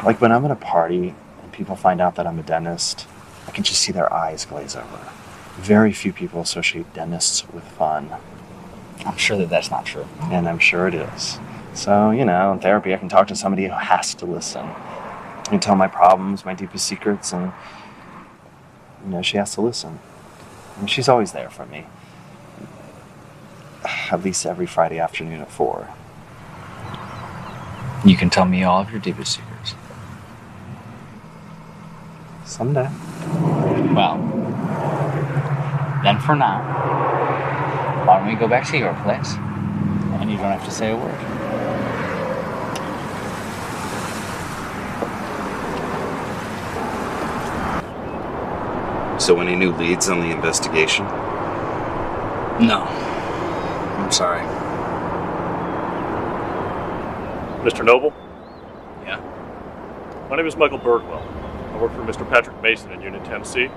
Like when I'm at a party and people find out that I'm a dentist, I can just see their eyes glaze over. Very few people associate dentists with fun. I'm sure that that's not true. And I'm sure it is. So, you know, in therapy, I can talk to somebody who has to listen. I can tell my problems, my deepest secrets, and, you know, she has to listen. And she's always there for me. At least every Friday afternoon at 4. You can tell me all of your deepest secrets. Someday. Well, then for now, why don't we go back to your place? And you don't have to say a word. So any new leads on the investigation? No. I'm sorry. Mr. Noble? Yeah? My name is Michael Birdwell. I work for Mr. Patrick Mason in Unit 10C.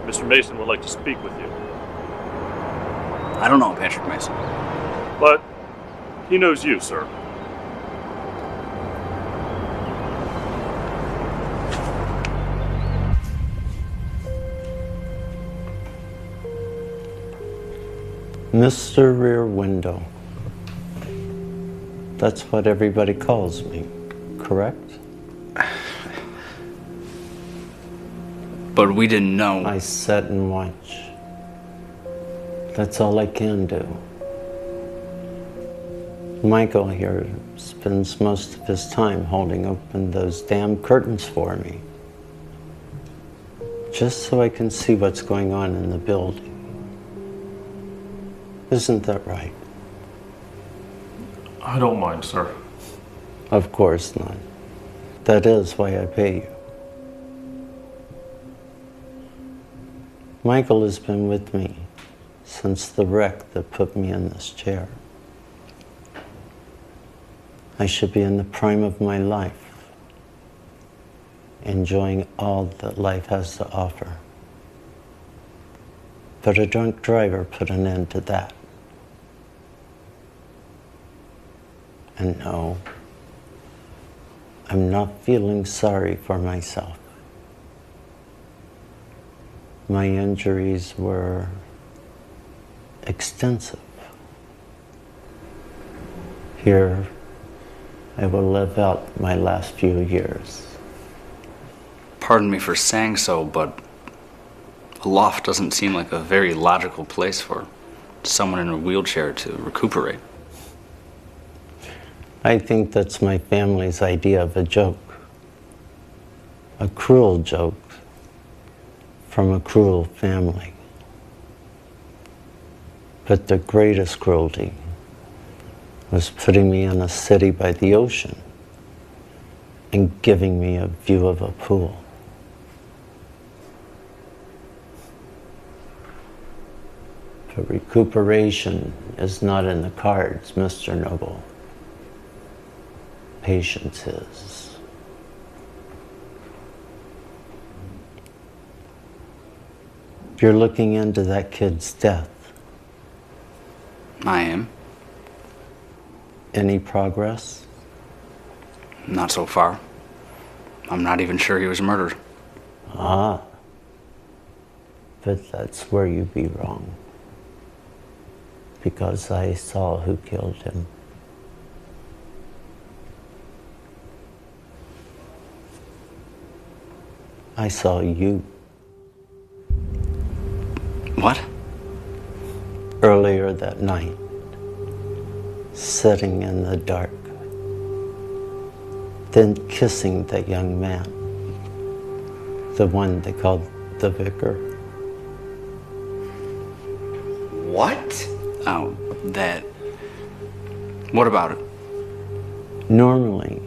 Mr. Mason would like to speak with you. I don't know Patrick Mason. But he knows you, sir. Mr. Rear Window. That's what everybody calls me, correct? But we didn't know. I sit and watch. That's all I can do. Michael here spends most of his time holding open those damn curtains for me, just so I can see what's going on in the building. Isn't that right? I don't mind, sir. Of course not. That is why I pay you. Michael has been with me since the wreck that put me in this chair. I should be in the prime of my life, enjoying all that life has to offer. But a drunk driver put an end to that. And no, I'm not feeling sorry for myself. My injuries were extensive. Here, I will live out my last few years. Pardon me for saying so, but a loft doesn't seem like a very logical place for someone in a wheelchair to recuperate. I think that's my family's idea of a joke. A cruel joke from a cruel family. But the greatest cruelty was putting me in a city by the ocean and giving me a view of a pool. But recuperation is not in the cards, Mr. Noble. Patience is. You're looking into that kid's death. I am. Any progress? Not so far. I'm not even sure he was murdered. Ah. But that's where you'd be wrong. Because I saw who killed him. I saw you. What? Earlier that night, sitting in the dark, then kissing that young man, the one they called the vicar. What? Oh, that. What about it? Normally,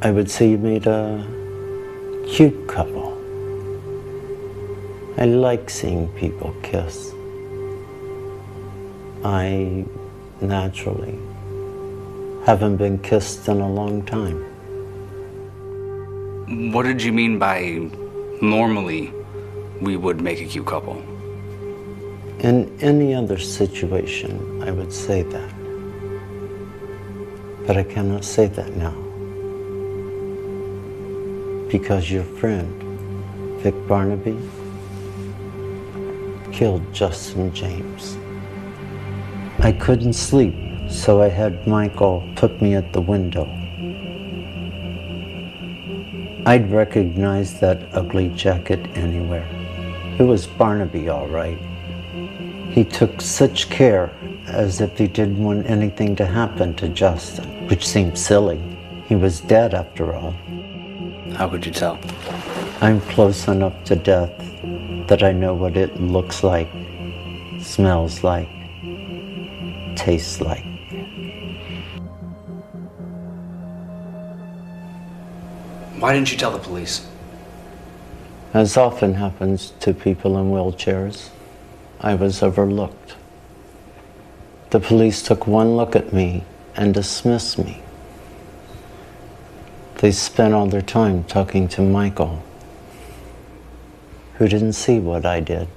I would say you made a cute couple. I like seeing people kiss. I naturally haven't been kissed in a long time. What did you mean by normally we would make a cute couple? In any other situation, I would say that. But I cannot say that now. Because your friend, Vic Barnaby, killed Justin James. I couldn't sleep, so I had Michael put me at the window. I'd recognize that ugly jacket anywhere. It was Barnaby, all right. He took such care, as if he didn't want anything to happen to Justin, which seemed silly. He was dead after all. How could you tell? I'm close enough to death that I know what it looks like, smells like, tastes like. Why didn't you tell the police? As often happens to people in wheelchairs, I was overlooked. The police took one look at me and dismissed me. They spent all their time talking to Michael, who didn't see what I did.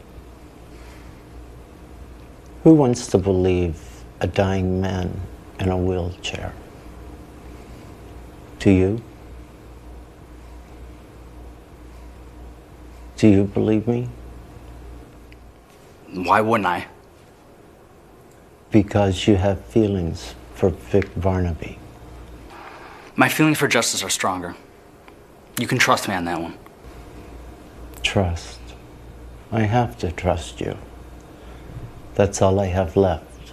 Who wants to believe a dying man in a wheelchair? Do you? Do you believe me? Why wouldn't I? Because you have feelings for Vic Barnaby. My feelings for justice are stronger. You can trust me on that one. Trust. I have to trust you. That's all I have left.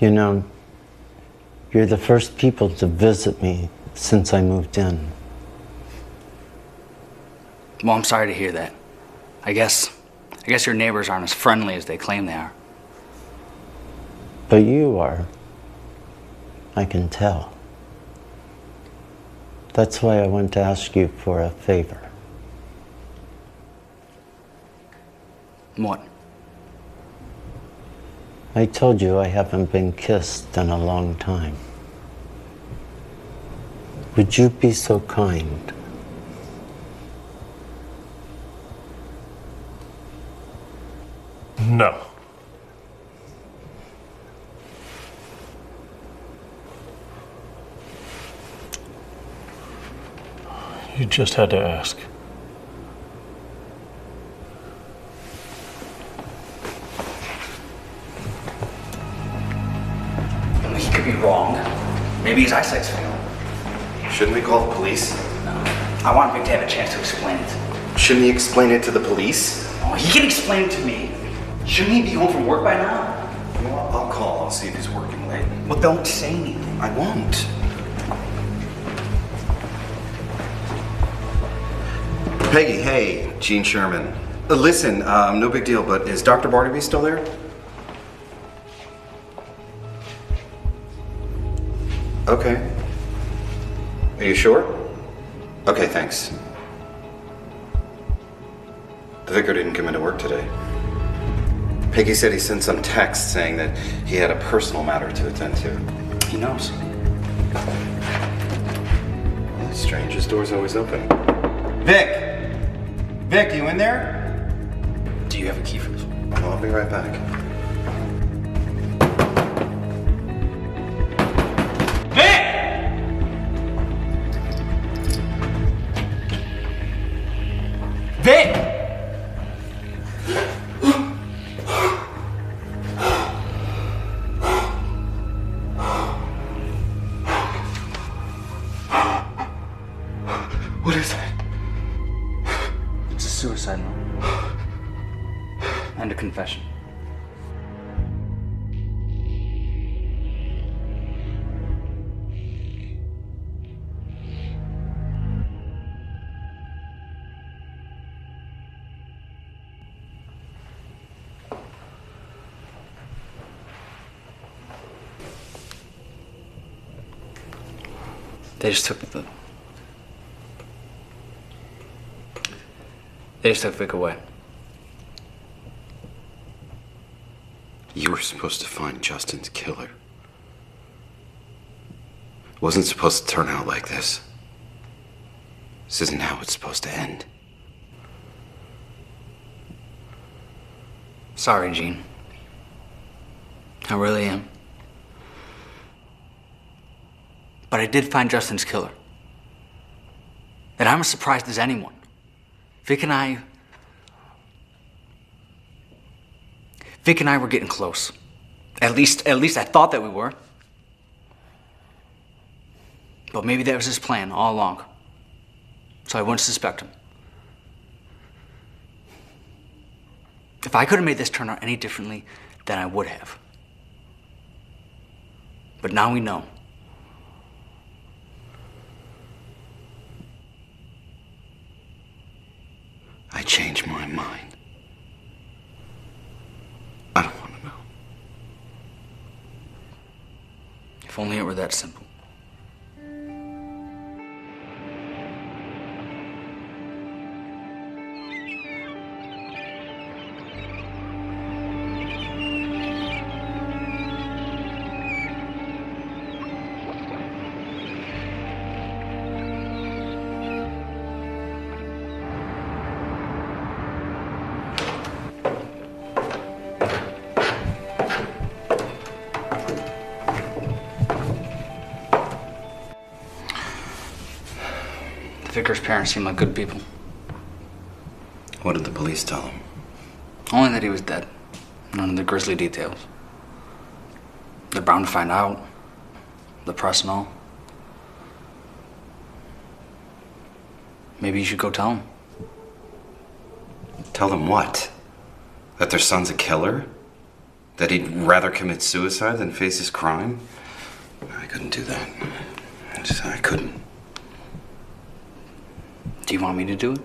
You know, you're the first people to visit me since I moved in. Well, I'm sorry to hear that. I guess your neighbors aren't as friendly as they claim they are. But you are. I can tell. That's why I want to ask you for a favor. What? I told you I haven't been kissed in a long time. Would you be so kind? No. You just had to ask. He could be wrong. Maybe his eyesight's failing. Shouldn't we call the police? No. I want Vic to have a chance to explain it. Shouldn't he explain it to the police? Oh, he can explain it to me. Shouldn't he be home from work by now? You know what? I'll call. I'll see if he's working late. Well, don't say anything. I won't. Peggy, hey, Gene Sherman. Listen, no big deal, but is Dr. Barnaby still there? Okay. Are you sure? Okay, thanks. The vicar didn't come into work today. Peggy said he sent some text saying that he had a personal matter to attend to. He knows. Well, that's strange. His door's always open. Vic! Vic, you in there? Do you have a key for this? Well, I'll be right back. Vic! What is that? It's a suicide note. And a confession. They just took Vic away. You were supposed to find Justin's killer. It wasn't supposed to turn out like this. This isn't how it's supposed to end. Sorry, Gene. I really am. But I did find Justin's killer. And I'm as surprised as anyone. Vic and I were getting close. At least I thought that we were. But maybe that was his plan all along. So I wouldn't suspect him. If I could have made this turn out any differently, then I would have. But now we know. I changed my mind. I don't want to know. If only it were that simple. parents seem like good people. What did the police tell him? Only that he was dead. None of the grisly details. They're bound to find out. The press and all. Maybe you should go tell them. Tell them what? That their son's a killer? That he'd rather commit suicide than face his crime? I couldn't do that. I couldn't. Do you want me to do it?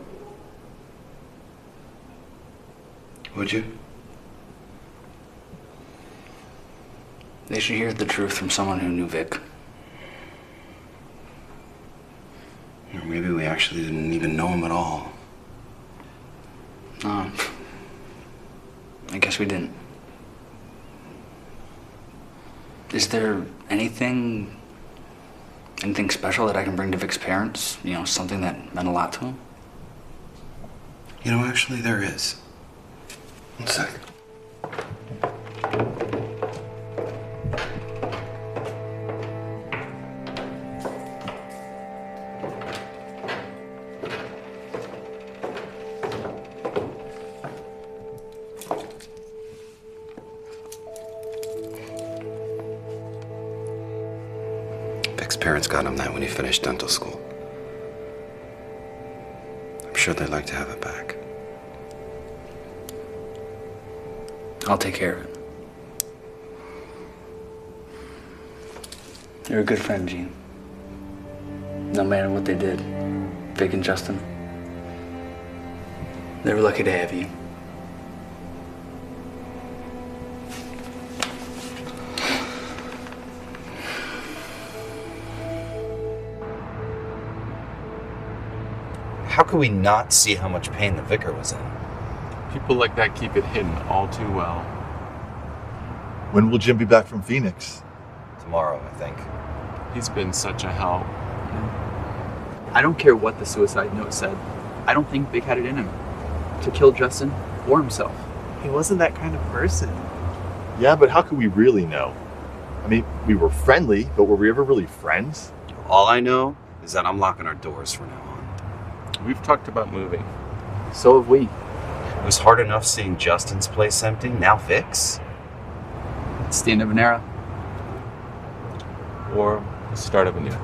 Would you? They should hear the truth from someone who knew Vic. Or maybe we actually didn't even know him at all. I guess we didn't. Is there anything special that I can bring to Vic's parents? You know, something that meant a lot to him? You know, actually there is. One sec. Vic's parents got him that when he finished dental school. I'm sure they'd like to have it back. I'll take care of it. You're a good friend, Gene. No matter what they did, Vic and Justin, they were lucky to have you. How could we not see how much pain the vicar was in? People like that keep it hidden all too well. When will Jim be back from Phoenix? Tomorrow, I think. He's been such a help. I don't care what the suicide note said. I don't think Vic had it in him to kill Justin or himself. He wasn't that kind of person. Yeah, but how could we really know? I mean, we were friendly, but were we ever really friends? All I know is that I'm locking our doors from now on. We've talked about moving. So have we. It was hard enough seeing Justin's place empty. Now Vic's? It's the end of an era. Or the start of a new.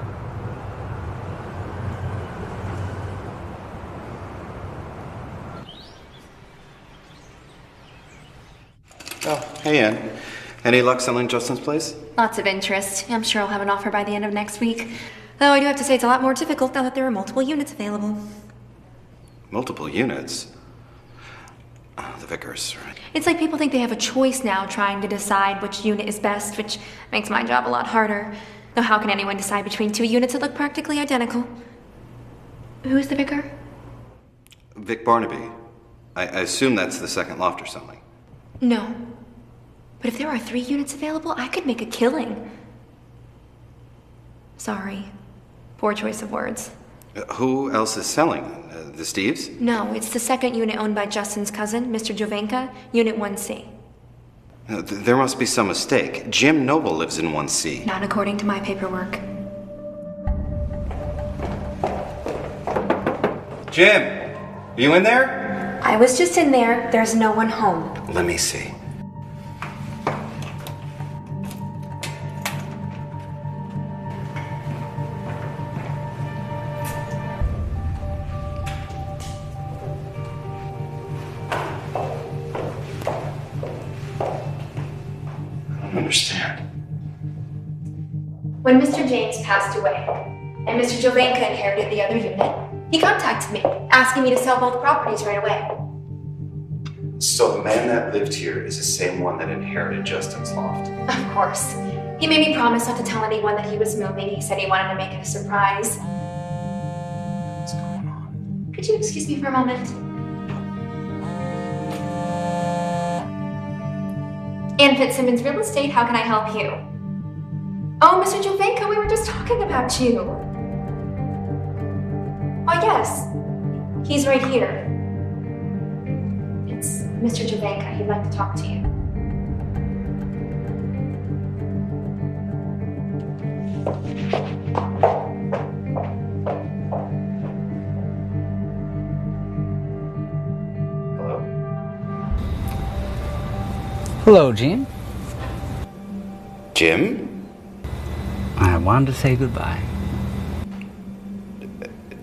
Oh, hey, Ann. Any luck selling Justin's place? Lots of interest. I'm sure I'll have an offer by the end of next week. Though I do have to say it's a lot more difficult now that there are multiple units available. Multiple units? The vicar's, right? It's like people think they have a choice now trying to decide which unit is best, which makes my job a lot harder. Though how can anyone decide between two units that look practically identical? Who is the vicar? Vic Barnaby. I assume that's the second loft or something. No. But if there are 3 units available, I could make a killing. Sorry. Poor choice of words. Who else is selling? The Steves? No, it's the second unit owned by Justin's cousin, Mr. Jovenka, Unit 1C. There must be some mistake. Jim Noble lives in 1C. Not according to my paperwork. Jim! Are you in there? I was just in there. There's no one home. Let me see. Understand. When Mr. James passed away, and Mr. Jovenka inherited the other unit, he contacted me, asking me to sell both properties right away. So the man that lived here is the same one that inherited Justin's loft? Of course. He made me promise not to tell anyone that he was moving. He said he wanted to make it a surprise. What's going on? Could you excuse me for a moment? Ann Fitzsimmons Real Estate, how can I help you? Oh, Mr. Jovenka, we were just talking about you. Oh, yes. He's right here. It's Mr. Jovenka. He'd like to talk to you. Hello, Gene. Jim? I wanted to say goodbye.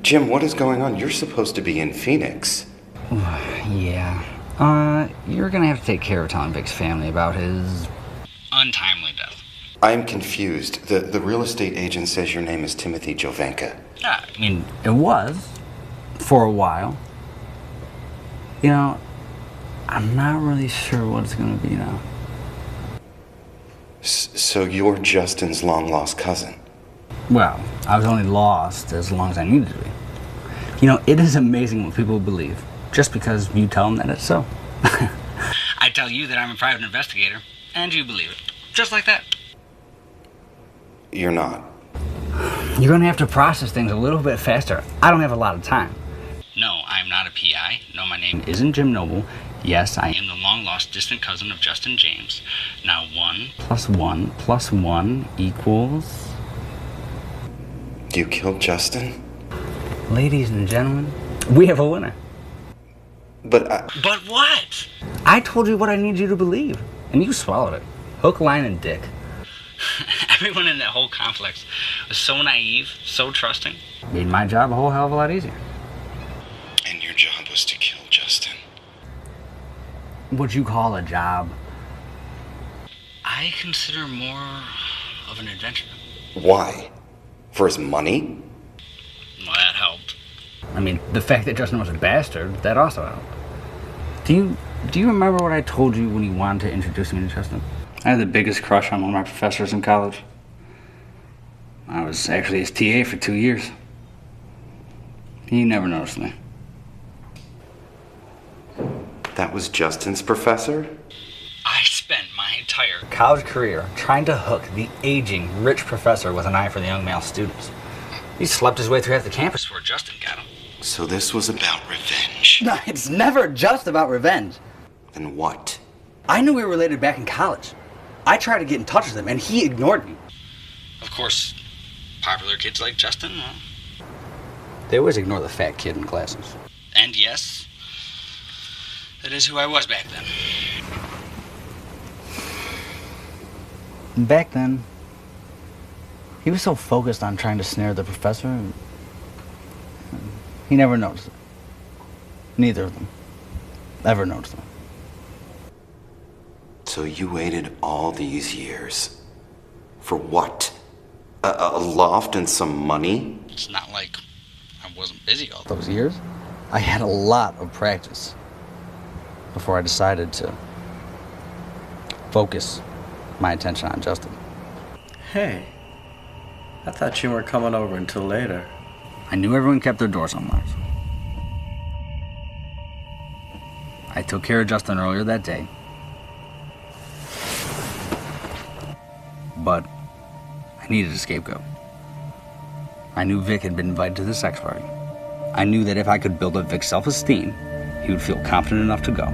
Jim, what is going on? You're supposed to be in Phoenix. Yeah. You're gonna have to take care of Tom Vic's family about his untimely death. I'm confused. The real estate agent says your name is Timothy Jovanka. I mean, it was for a while. You know, I'm not really sure what it's gonna be now. So you're Justin's long-lost cousin? Well, I was only lost as long as I needed to be. You know, it is amazing what people believe, just because you tell them that it's so. I tell you that I'm a private investigator, and you believe it. Just like that. You're not. You're gonna have to process things a little bit faster. I don't have a lot of time. No, I'm not a PI. No, my name isn't Jim Noble. Yes, I am the long-lost distant cousin of Justin James. Now 1 + 1 + 1 equals... You killed Justin? Ladies and gentlemen, we have a winner. But But what? I told you what I need you to believe, and you swallowed it. Hook, line, and dick. Everyone in that whole complex was so naive, so trusting. Made my job a whole hell of a lot easier. And your job was to kill Justin. What you call a job? I consider more of an adventure. Why? For his money? Well, that helped. I mean, the fact that Justin was a bastard, that also helped. Do you remember what I told you when you wanted to introduce me to Justin? I had the biggest crush on one of my professors in college. I was actually his TA for 2 years. He never noticed me. That was Justin's professor? I spent my entire college career trying to hook the aging, rich professor with an eye for the young male students. He slept his way through half the campus before Justin got him. So this was about revenge. No, it's never just about revenge. Then what? I knew we were related back in college. I tried to get in touch with him, and he ignored me. Of course, popular kids like Justin, well, they always ignore the fat kid in classes. And yes, that is who I was back then. Back then, he was so focused on trying to snare the professor, and he never noticed it. Neither of them ever noticed it. So you waited all these years. For what? A loft and some money? It's not like I wasn't busy all those years. I had a lot of practice before I decided to focus my attention on Justin. Hey, I thought you weren't coming over until later. I knew everyone kept their doors unlocked. I took care of Justin earlier that day. But I needed a scapegoat. I knew Vic had been invited to the sex party. I knew that if I could build up Vic's self-esteem, he would feel confident enough to go.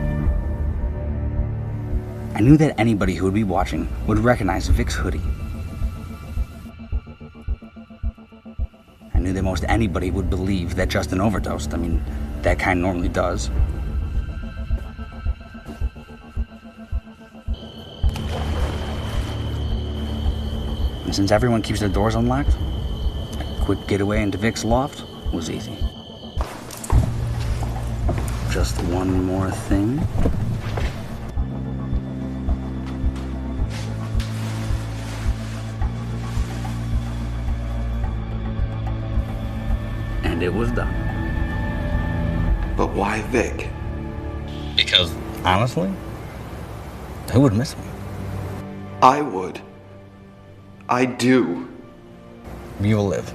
I knew that anybody who would be watching would recognize Vic's hoodie. I knew that most anybody would believe that Justin overdosed. I mean, that kind normally does. And since everyone keeps their doors unlocked, a quick getaway into Vic's loft was easy. Just one more thing. And it was done. But why Vic? Because, honestly, who would miss me? I would. I do. You will live.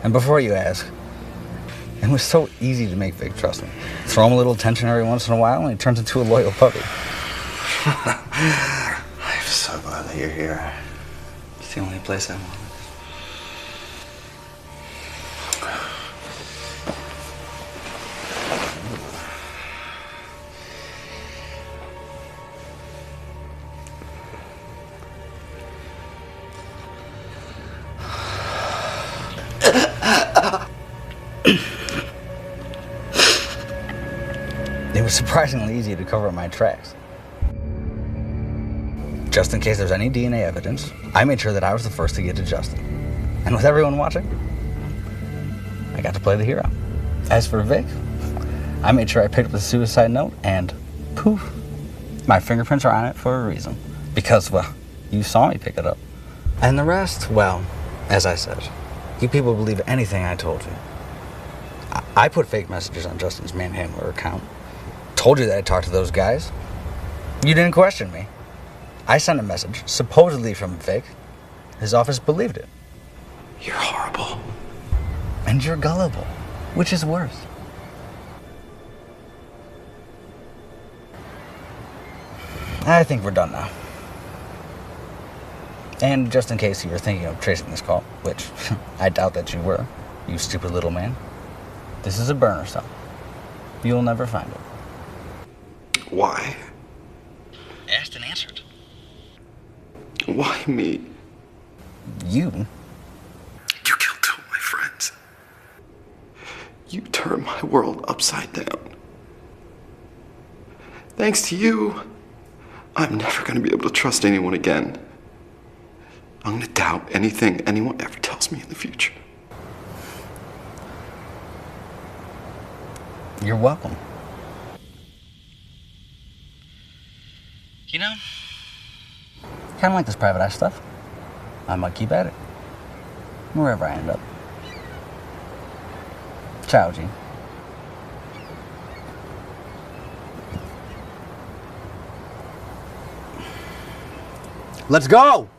And before you ask, it was so easy to make Vic trust me. Throw him a little attention every once in a while, and he turns into a loyal puppy. I'm so glad that you're here. It's the only place I want. It was surprisingly easy to cover up my tracks. just in case there's any DNA evidence, I made sure that I was the first to get to Justin. And with everyone watching, I got to play the hero. As for Vic, I made sure I picked up the suicide note, and poof, my fingerprints are on it for a reason. Because, well, you saw me pick it up. And the rest, well, as I said, you people believe anything I told you. I put fake messages on Justin's Manhandler account. Told you that I talked to those guys. You didn't question me. I sent a message, supposedly from Vic. His office believed it. You're horrible. And you're gullible, which is worse. I think we're done now. And just in case you were thinking of tracing this call, which I doubt that you were, you stupid little man, this is a burner cell. You'll never find it. Why? Asked and answered. Why me? You? You killed 2 of my friends. You turned my world upside down. Thanks to you, I'm never going to be able to trust anyone again. I'm going to doubt anything anyone ever tells me in the future. You're welcome. You know, kind of like this private eye stuff. I might keep at it. Wherever I end up. Ciao, G. Let's go!